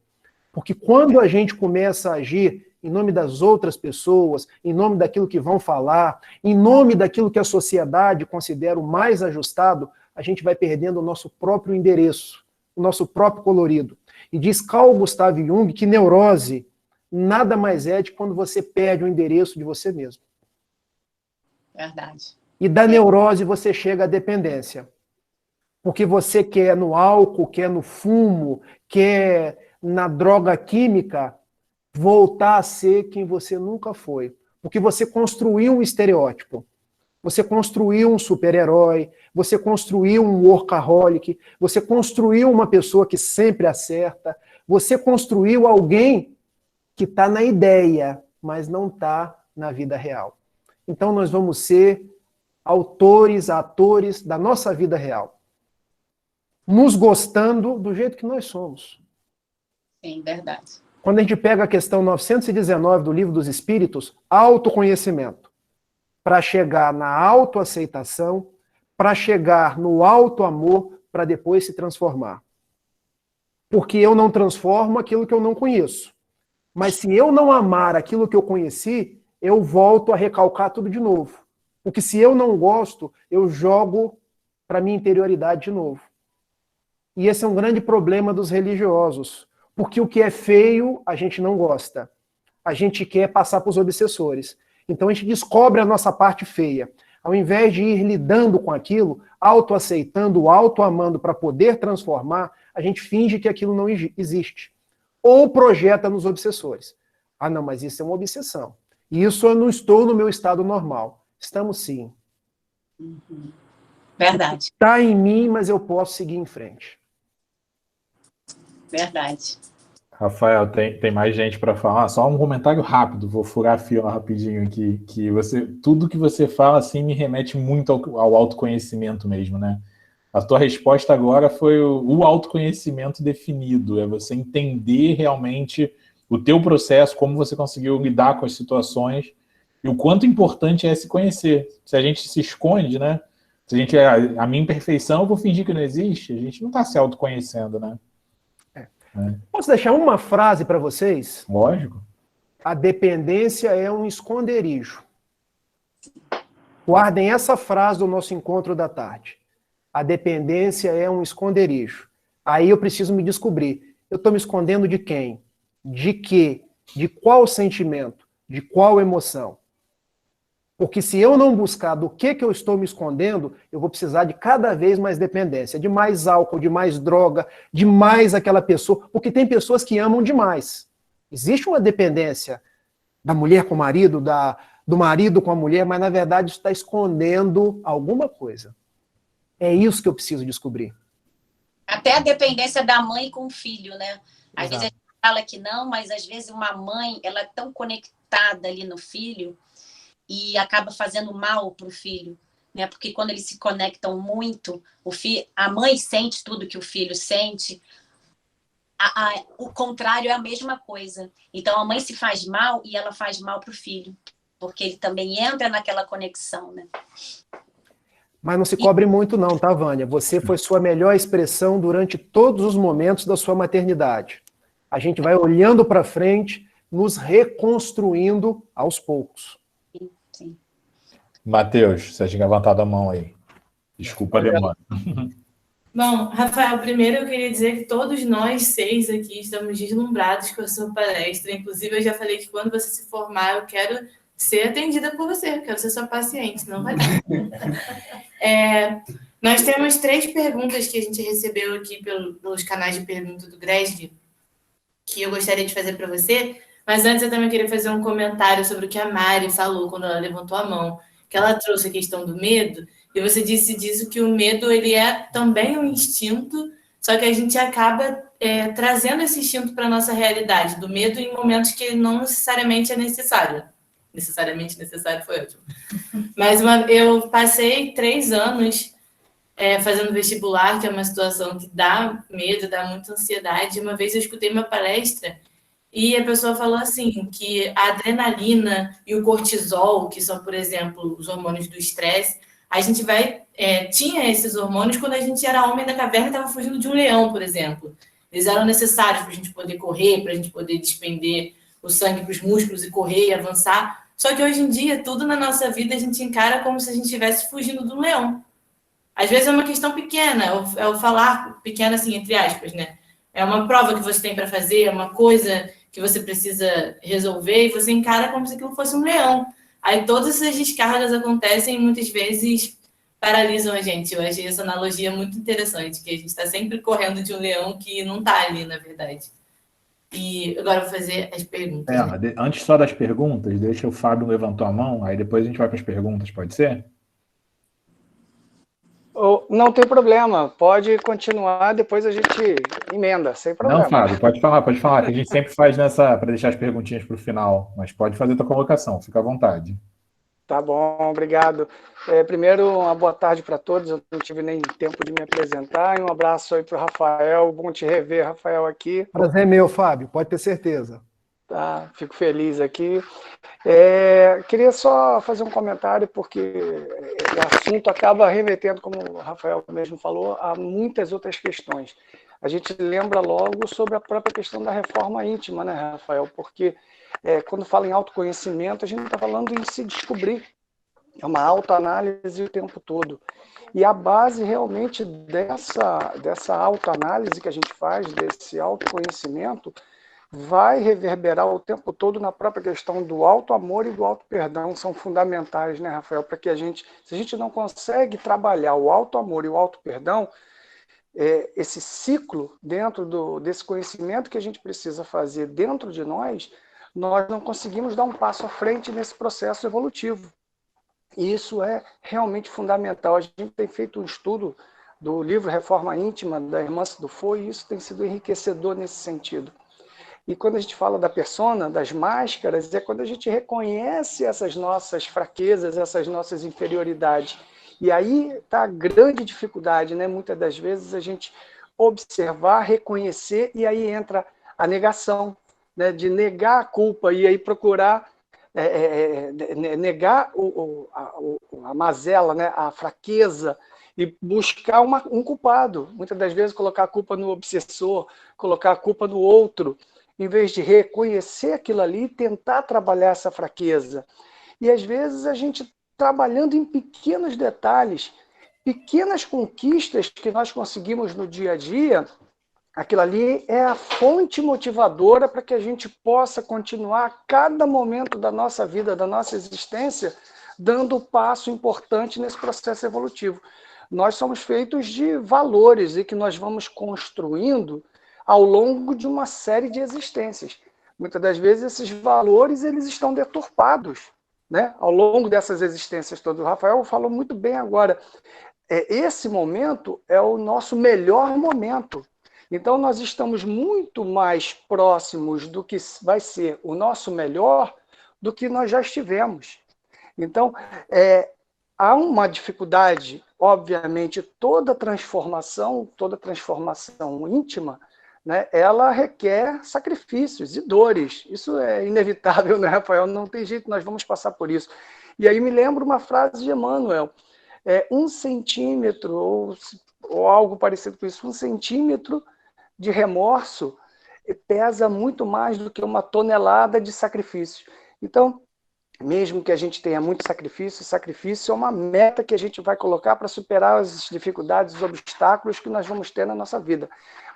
Porque quando a gente começa a agir em nome das outras pessoas, em nome daquilo que vão falar, em nome daquilo que a sociedade considera o mais ajustado, a gente vai perdendo o nosso próprio endereço, o nosso próprio colorido. E diz Carl Gustav Jung que neurose nada mais é de quando você perde o endereço de você mesmo. Verdade. E da neurose você chega à dependência. Porque você quer no álcool, quer no fumo, quer na droga química, voltar a ser quem você nunca foi. Porque você construiu um estereótipo. Você construiu um super-herói, você construiu um workaholic, você construiu uma pessoa que sempre acerta, você construiu alguém que está na ideia, mas não está na vida real. Então nós vamos ser autores, atores da nossa vida real. Nos gostando do jeito que nós somos. Sim, verdade. Quando a gente pega a questão 919 do Livro dos Espíritos, autoconhecimento, para chegar na autoaceitação, para chegar no autoamor, para depois se transformar. Porque eu não transformo aquilo que eu não conheço. Mas se eu não amar aquilo que eu conheci, eu volto a recalcar tudo de novo. Porque se eu não gosto, eu jogo para minha interioridade de novo. E esse é um grande problema dos religiosos, porque o que é feio, a gente não gosta. A gente quer passar para os obsessores. Então a gente descobre a nossa parte feia. Ao invés de ir lidando com aquilo, autoaceitando, autoamando para poder transformar, a gente finge que aquilo não existe. Ou projeta nos obsessores. Ah, não, mas isso é uma obsessão. Isso eu não estou no meu estado normal. Estamos sim. Verdade. Está em mim, mas eu posso seguir em frente. Verdade. Rafael, tem mais gente para falar. Só um comentário rápido, vou furar a fila rapidinho aqui. Tudo que você fala assim me remete muito ao autoconhecimento mesmo, né? A tua resposta agora foi o autoconhecimento definido, é você entender realmente o teu processo, como você conseguiu lidar com as situações e o quanto importante é se conhecer. Se a gente se esconde, né? Se a gente a minha imperfeição, eu vou fingir que não existe. A gente não está se autoconhecendo, né? Posso deixar uma frase para vocês? Lógico. A dependência é um esconderijo. Guardem essa frase do nosso encontro da tarde. A dependência é um esconderijo. Aí eu preciso me descobrir. Eu estou me escondendo de quem? De quê? De qual sentimento? De qual emoção? Porque se eu não buscar do que eu estou me escondendo, eu vou precisar de cada vez mais dependência, de mais álcool, de mais droga, de mais aquela pessoa, porque tem pessoas que amam demais. Existe uma dependência da mulher com o marido, do marido com a mulher, mas na verdade está escondendo alguma coisa. É isso que eu preciso descobrir. Até a dependência da mãe com o filho, né? Às Exato. vezes a gente fala que não, mas às vezes uma mãe, ela é tão conectada ali no filho e acaba fazendo mal para o filho, né? Porque quando eles se conectam muito, a mãe sente tudo que o filho sente, o contrário é a mesma coisa. Então a mãe se faz mal e ela faz mal para o filho, porque ele também entra naquela conexão, né? Mas não se cobre muito não, tá, Vânia? Você foi sua melhor expressão durante todos os momentos da sua maternidade. A gente vai olhando para frente, nos reconstruindo aos poucos. Sim. Matheus, você tinha levantado a mão aí. Desculpa a demora. Bom, Rafael, primeiro eu queria dizer que todos nós 6 aqui estamos deslumbrados com a sua palestra. Inclusive, eu já falei que quando você se formar, eu quero ser atendida por você, eu quero ser sua paciente, não vai dar. Nós temos 3 perguntas que a gente recebeu aqui pelos canais de pergunta do GRESD, que eu gostaria de fazer para você, mas antes eu também queria fazer um comentário sobre o que a Mari falou quando ela levantou a mão, que ela trouxe a questão do medo, e você disse disso que o medo ele é também um instinto, só que a gente acaba trazendo esse instinto para a nossa realidade, do medo em momentos que não necessariamente é necessário. Necessariamente necessário foi ótimo. Mas eu passei 3 anos fazendo vestibular, que é uma situação que dá medo, dá muita ansiedade. Uma vez eu escutei uma palestra e a pessoa falou assim, que a adrenalina e o cortisol, que são, por exemplo, os hormônios do estresse, a gente tinha esses hormônios quando a gente era homem da caverna e estava fugindo de um leão, por exemplo. Eles eram necessários para a gente poder correr, para a gente poder despender o sangue para os músculos e correr e avançar. Só que hoje em dia, tudo na nossa vida a gente encara como se a gente estivesse fugindo de um leão. Às vezes é uma questão pequena, é o falar pequena, assim, entre aspas, né? É uma prova que você tem para fazer, é uma coisa que você precisa resolver e você encara como se aquilo fosse um leão. Aí todas essas descargas acontecem e muitas vezes paralisam a gente. Eu achei essa analogia muito interessante, que a gente está sempre correndo de um leão que não está ali, na verdade. E agora eu vou fazer as perguntas. Antes só das perguntas, deixa o Fábio levantou a mão, aí depois a gente vai para as perguntas, pode ser? Não tem problema, pode continuar, depois a gente emenda, sem problema. Não, Fábio, pode falar, que a gente sempre faz para deixar as perguntinhas para o final, mas pode fazer a tua colocação, fica à vontade. Tá bom, obrigado. Primeiro, uma boa tarde para todos, eu não tive nem tempo de me apresentar, e um abraço aí para o Rafael, bom te rever, Rafael, aqui. Prazer é meu, Fábio, pode ter certeza. Tá, fico feliz aqui. Queria só fazer um comentário, porque o assunto acaba remetendo, como o Rafael mesmo falou, a muitas outras questões. A gente lembra logo sobre a própria questão da reforma íntima, né, Rafael? Porque quando fala em autoconhecimento, a gente está falando em se descobrir, É uma autoanálise o tempo todo. E a base realmente dessa autoanálise que a gente faz, desse autoconhecimento, vai reverberar o tempo todo na própria questão do auto-amor e do auto-perdão. São fundamentais, né, Rafael? Para que se a gente não consegue trabalhar o auto-amor e o auto-perdão, esse ciclo dentro desse conhecimento que a gente precisa fazer dentro de nós não conseguimos dar um passo à frente nesse processo evolutivo. E isso é realmente fundamental. A gente tem feito um estudo do livro Reforma Íntima, da irmã Dufaux, e isso tem sido enriquecedor nesse sentido. E quando a gente fala da persona, das máscaras, é quando a gente reconhece essas nossas fraquezas, essas nossas inferioridades. E aí está a grande dificuldade, né? Muitas das vezes a gente observar, reconhecer, e aí entra a negação, né? De negar a culpa e aí procurar negar a mazela, né? A fraqueza, e buscar um culpado. Muitas das vezes colocar a culpa no obsessor, colocar a culpa no outro, em vez de reconhecer aquilo ali e tentar trabalhar essa fraqueza. E às vezes a gente trabalhando em pequenos detalhes, pequenas conquistas que nós conseguimos no dia a dia, aquilo ali é a fonte motivadora para que a gente possa continuar a cada momento da nossa vida, da nossa existência, dando passo importante nesse processo evolutivo. Nós somos feitos de valores e que nós vamos construindo ao longo de uma série de existências. Muitas das vezes esses valores eles estão deturpados, né? Ao longo dessas existências todas. O Rafael falou muito bem agora. Esse momento é o nosso melhor momento. Então, nós estamos muito mais próximos do que vai ser o nosso melhor do que nós já estivemos. Então, há uma dificuldade, obviamente, toda transformação íntima, né, ela requer sacrifícios e dores. Isso é inevitável, né, Rafael? Não tem jeito, nós vamos passar por isso. E aí me lembra uma frase de Emmanuel, 1 centímetro, ou algo parecido com isso, 1 centímetro de remorso pesa muito mais do que 1 tonelada de sacrifício. Então, mesmo que a gente tenha muito sacrifício é uma meta que a gente vai colocar para superar as dificuldades, os obstáculos que nós vamos ter na nossa vida.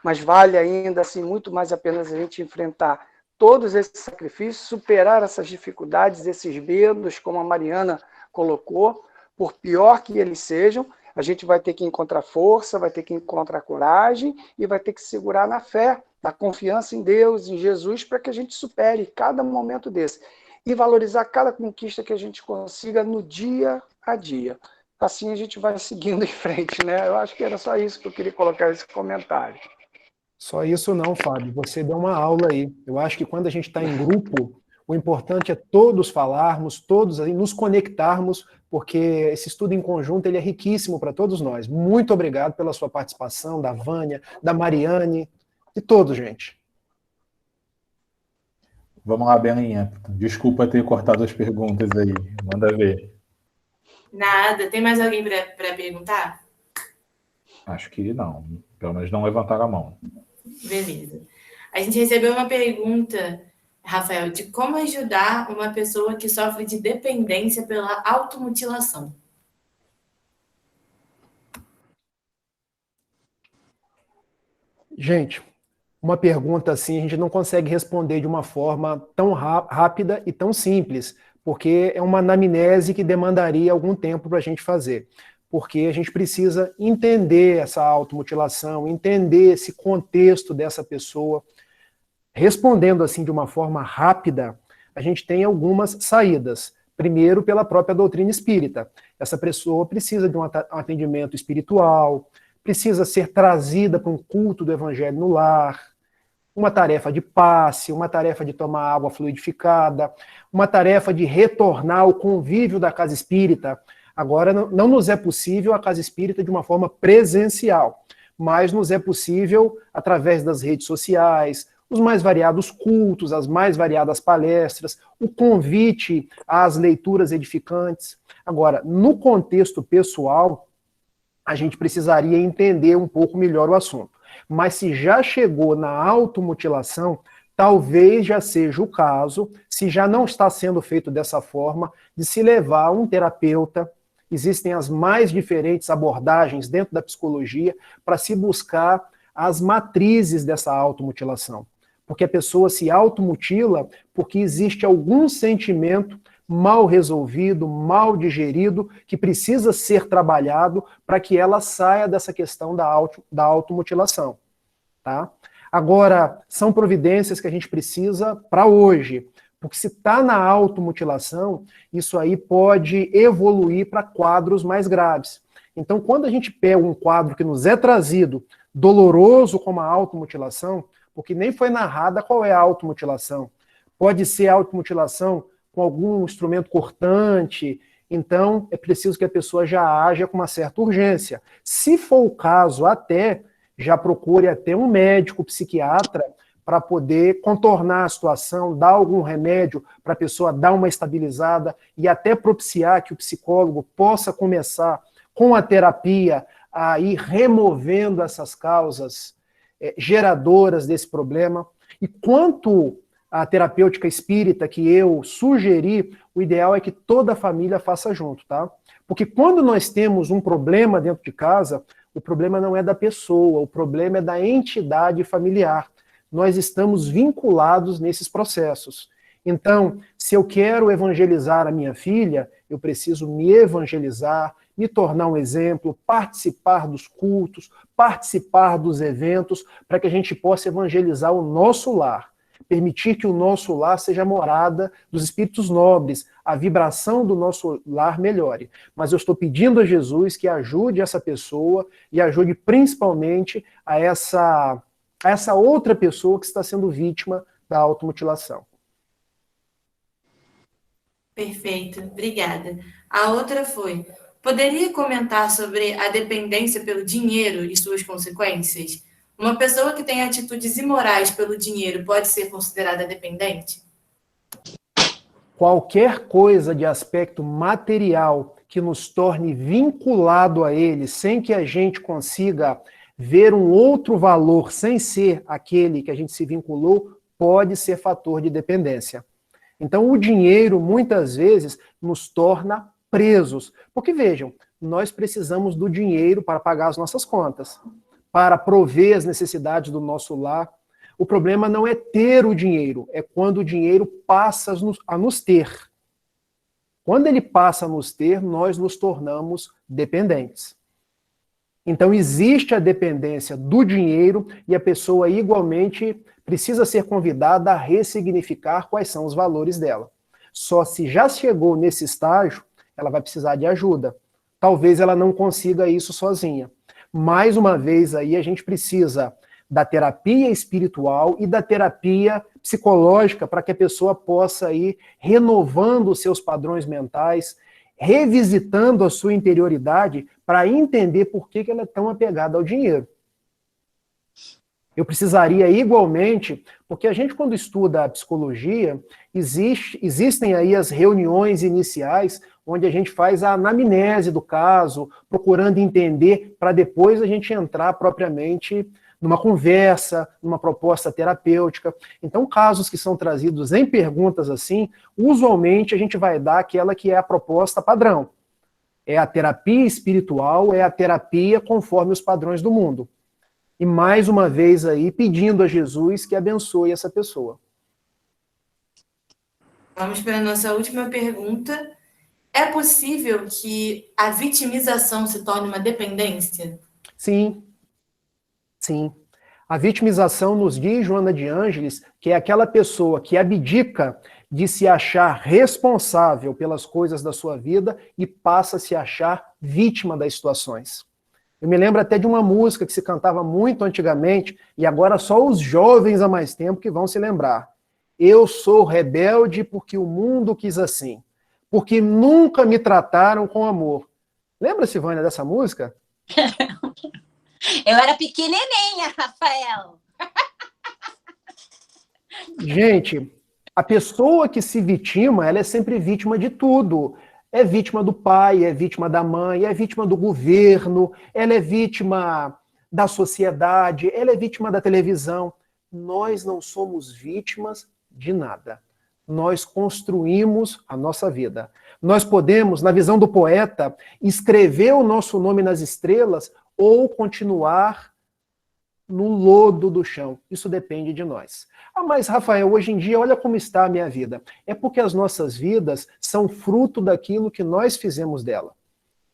Mas vale ainda assim muito mais a pena a gente enfrentar todos esses sacrifícios, superar essas dificuldades, esses medos, como a Mariana colocou, por pior que eles sejam, a gente vai ter que encontrar força, vai ter que encontrar coragem e vai ter que segurar na fé, na confiança em Deus, em Jesus, para que a gente supere cada momento desse. E valorizar cada conquista que a gente consiga no dia a dia. Assim a gente vai seguindo em frente, né? Eu acho que era só isso que eu queria colocar esse comentário. Só isso não, Fábio. Você deu uma aula aí. Eu acho que quando a gente está em grupo, o importante é todos falarmos, todos aí, nos conectarmos, porque esse estudo em conjunto ele é riquíssimo para todos nós. Muito obrigado pela sua participação, da Vânia, da Mariane, de todos, gente. Vamos lá, Belinha. Desculpa ter cortado as perguntas aí. Manda ver. Nada. Tem mais alguém para perguntar? Acho que não. Pelo menos não levantaram a mão. Beleza. A gente recebeu uma pergunta, Rafael, de como ajudar uma pessoa que sofre de dependência pela automutilação. Gente, uma pergunta assim a gente não consegue responder de uma forma tão rápida e tão simples, porque é uma anamnese que demandaria algum tempo para a gente fazer. Porque a gente precisa entender essa automutilação, entender esse contexto dessa pessoa. Respondendo assim de uma forma rápida, a gente tem algumas saídas. Primeiro, pela própria doutrina espírita. Essa pessoa precisa de um atendimento espiritual, precisa ser trazida para um culto do evangelho no lar, uma tarefa de passe, uma tarefa de tomar água fluidificada, uma tarefa de retornar ao convívio da casa espírita. Agora, não nos é possível a casa espírita de uma forma presencial, mas nos é possível através das redes sociais, os mais variados cultos, as mais variadas palestras, o convite às leituras edificantes. Agora, no contexto pessoal, a gente precisaria entender um pouco melhor o assunto. Mas se já chegou na automutilação, talvez já seja o caso, se já não está sendo feito dessa forma, de se levar um terapeuta. Existem as mais diferentes abordagens dentro da psicologia para se buscar as matrizes dessa automutilação. Porque a pessoa se automutila porque existe algum sentimento mal resolvido, mal digerido, que precisa ser trabalhado para que ela saia dessa questão da automutilação. Tá? Agora, são providências que a gente precisa para hoje, porque se está na automutilação, isso aí pode evoluir para quadros mais graves. Então, quando a gente pega um quadro que nos é trazido doloroso como a automutilação, porque nem foi narrada qual é a automutilação, pode ser automutilação com algum instrumento cortante, então é preciso que a pessoa já haja com uma certa urgência. Se for o caso, até já procure até um médico, psiquiatra, para poder contornar a situação, dar algum remédio para a pessoa dar uma estabilizada e até propiciar que o psicólogo possa começar com a terapia a ir removendo essas causas geradoras desse problema. E quanto à terapêutica espírita que eu sugeri, o ideal é que toda a família faça junto, tá? Porque quando nós temos um problema dentro de casa, o problema não é da pessoa, o problema é da entidade familiar. Nós estamos vinculados nesses processos. Então, se eu quero evangelizar a minha filha, eu preciso me evangelizar, me tornar um exemplo, participar dos cultos, participar dos eventos, para que a gente possa evangelizar o nosso lar. Permitir que o nosso lar seja morada dos espíritos nobres, a vibração do nosso lar melhore. Mas eu estou pedindo a Jesus que ajude essa pessoa e ajude principalmente a essa outra pessoa que está sendo vítima da automutilação. Perfeito, obrigada. A outra foi: poderia comentar sobre a dependência pelo dinheiro e suas consequências? Uma pessoa que tem atitudes imorais pelo dinheiro pode ser considerada dependente? Qualquer coisa de aspecto material que nos torne vinculado a ele, sem que a gente consiga ver um outro valor sem ser aquele que a gente se vinculou, pode ser fator de dependência. Então, o dinheiro, muitas vezes, nos torna presos. Porque, vejam, nós precisamos do dinheiro para pagar as nossas contas, para prover as necessidades do nosso lar. O problema não é ter o dinheiro, é quando o dinheiro passa a nos ter. Quando ele passa a nos ter, nós nos tornamos dependentes. Então, existe a dependência do dinheiro e a pessoa igualmente precisa ser convidada a ressignificar quais são os valores dela. Só se já chegou nesse estágio, ela vai precisar de ajuda. Talvez ela não consiga isso sozinha. Mais uma vez, aí a gente precisa da terapia espiritual e da terapia psicológica para que a pessoa possa ir renovando os seus padrões mentais, revisitando a sua interioridade para entender por que ela é tão apegada ao dinheiro. Eu precisaria igualmente, porque a gente quando estuda a psicologia, existem aí as reuniões iniciais onde a gente faz a anamnese do caso, procurando entender para depois a gente entrar propriamente numa conversa, numa proposta terapêutica. Então, casos que são trazidos em perguntas assim, usualmente a gente vai dar aquela que é a proposta padrão. É a terapia espiritual, é a terapia conforme os padrões do mundo. E mais uma vez aí, pedindo a Jesus que abençoe essa pessoa. Vamos para a nossa última pergunta. É possível que a vitimização se torne uma dependência? Sim. Sim. A vitimização, nos diz Joana de Ângeles, que é aquela pessoa que abdica de se achar responsável pelas coisas da sua vida e passa a se achar vítima das situações. Eu me lembro até de uma música que se cantava muito antigamente, e agora só os jovens há mais tempo que vão se lembrar. Eu sou rebelde porque o mundo quis assim, porque nunca me trataram com amor. Lembra, Silvânia, dessa música? Eu era pequenininha, Rafael. Gente, a pessoa que se vitima, ela é sempre vítima de tudo. É vítima do pai, é vítima da mãe, é vítima do governo, ela é vítima da sociedade, ela é vítima da televisão. nós não somos vítimas de nada. Nós construímos a nossa vida. Nós podemos, na visão do poeta, escrever o nosso nome nas estrelas ou continuar no lodo do chão. Isso depende de nós. Ah, mas Rafael, hoje em dia, olha como está a minha vida. É porque as nossas vidas são fruto daquilo que nós fizemos dela.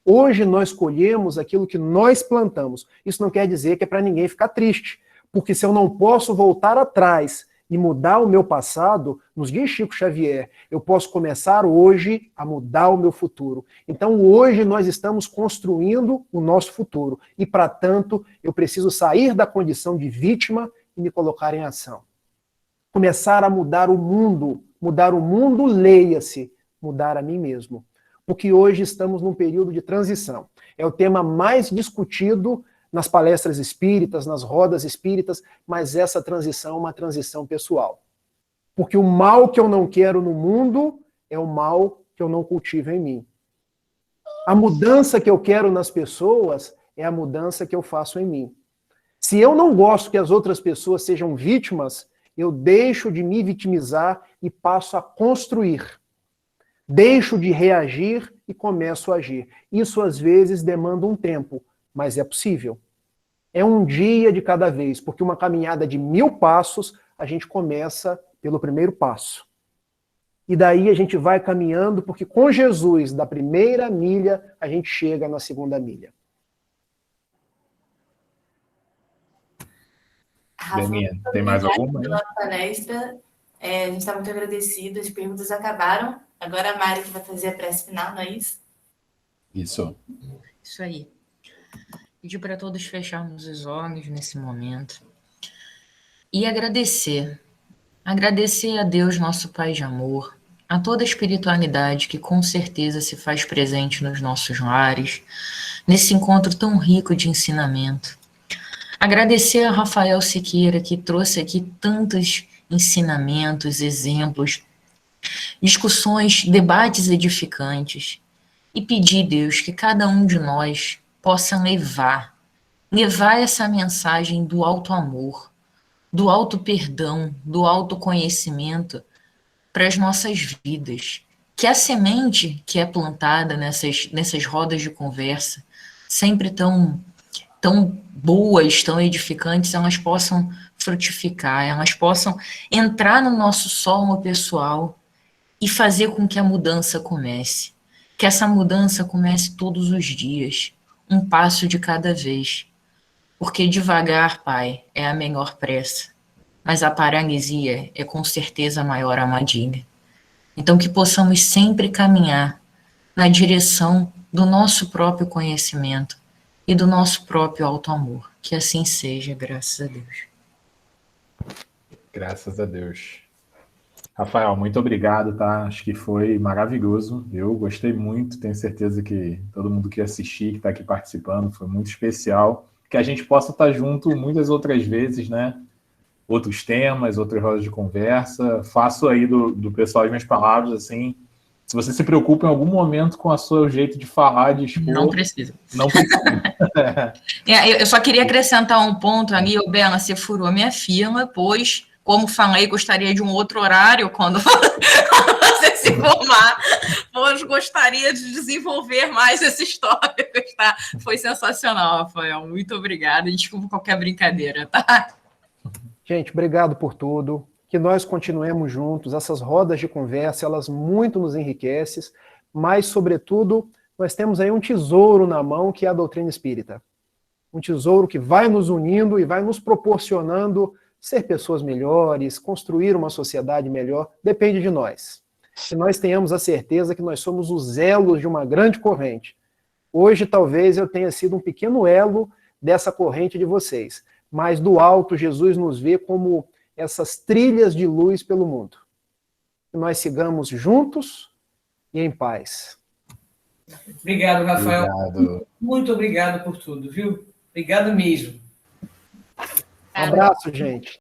Hoje nós colhemos aquilo que nós plantamos. Isso não quer dizer que é para ninguém ficar triste, porque se eu não posso voltar atrás e mudar o meu passado, nos diz Chico Xavier, eu posso começar hoje a mudar o meu futuro. Então hoje nós estamos construindo o nosso futuro e, para tanto, eu preciso sair da condição de vítima e me colocar em ação. Começar a mudar o mundo, leia-se, mudar a mim mesmo. Porque hoje estamos num período de transição. É o tema mais discutido nas palestras espíritas, nas rodas espíritas, mas essa transição é uma transição pessoal. Porque o mal que eu não quero no mundo é o mal que eu não cultivo em mim. A mudança que eu quero nas pessoas é a mudança que eu faço em mim. Se eu não gosto que as outras pessoas sejam vítimas, eu deixo de me vitimizar e passo a construir. Deixo de reagir e começo a agir. Isso, às vezes, demanda um tempo, mas é possível. É um dia de cada vez, porque uma caminhada de 1000 passos, a gente começa pelo primeiro passo. E daí a gente vai caminhando, porque com Jesus, da primeira milha, a gente chega na segunda milha. Beninha, tem mais alguma? Pela palestra, a gente está muito agradecido, as perguntas acabaram. Agora a Mari que vai fazer a prece final, não é isso? Isso. Isso aí. Pedir para todos fecharmos os olhos nesse momento e agradecer. Agradecer a Deus, nosso Pai de amor, a toda a espiritualidade que com certeza se faz presente nos nossos lares, nesse encontro tão rico de ensinamento. Agradecer a Rafael Siqueira, que trouxe aqui tantos ensinamentos, exemplos, discussões, debates edificantes, e pedir, Deus, que cada um de nós possa levar essa mensagem do alto amor, do alto perdão, do autoconhecimento para as nossas vidas. Que a semente que é plantada nessas rodas de conversa, sempre tão boas, tão edificantes, elas possam frutificar, elas possam entrar no nosso solo pessoal e fazer com que a mudança comece. Que essa mudança comece todos os dias, um passo de cada vez. Porque devagar, Pai, é a melhor pressa, mas a paralisia é com certeza a maior armadilha. Então que possamos sempre caminhar na direção do nosso próprio conhecimento e do nosso próprio auto-amor. Que assim seja, graças a Deus. Graças a Deus. Rafael, muito obrigado, tá? Acho que foi maravilhoso. Eu gostei muito, tenho certeza que todo mundo que assistir, que está aqui participando, foi muito especial. Que a gente possa estar junto muitas outras vezes, né? Outros temas, outras rodas de conversa. Faço aí do pessoal as minhas palavras, assim. Se você se preocupa em algum momento com o seu jeito de falar, de expor... Não precisa. Não precisa. Eu só queria acrescentar um ponto ali, Bela, você furou minha fila, pois... Como falei, gostaria de um outro horário quando você se formar. Pois gostaria de desenvolver mais esses tópicos, tá? Foi sensacional, Rafael. Muito obrigada. Desculpa qualquer brincadeira, tá? Gente, obrigado por tudo. Que nós continuemos juntos. Essas rodas de conversa, elas muito nos enriquecem, mas, sobretudo, nós temos aí um tesouro na mão, que é a doutrina espírita. Um tesouro que vai nos unindo e vai nos proporcionando ser pessoas melhores, construir uma sociedade melhor, depende de nós. Que nós tenhamos a certeza que nós somos os elos de uma grande corrente. Hoje, talvez, eu tenha sido um pequeno elo dessa corrente de vocês, mas do alto, Jesus nos vê como essas trilhas de luz pelo mundo. Que nós sigamos juntos e em paz. Obrigado, Rafael. Obrigado. Muito obrigado por tudo, viu? Obrigado mesmo. Um abraço, gente.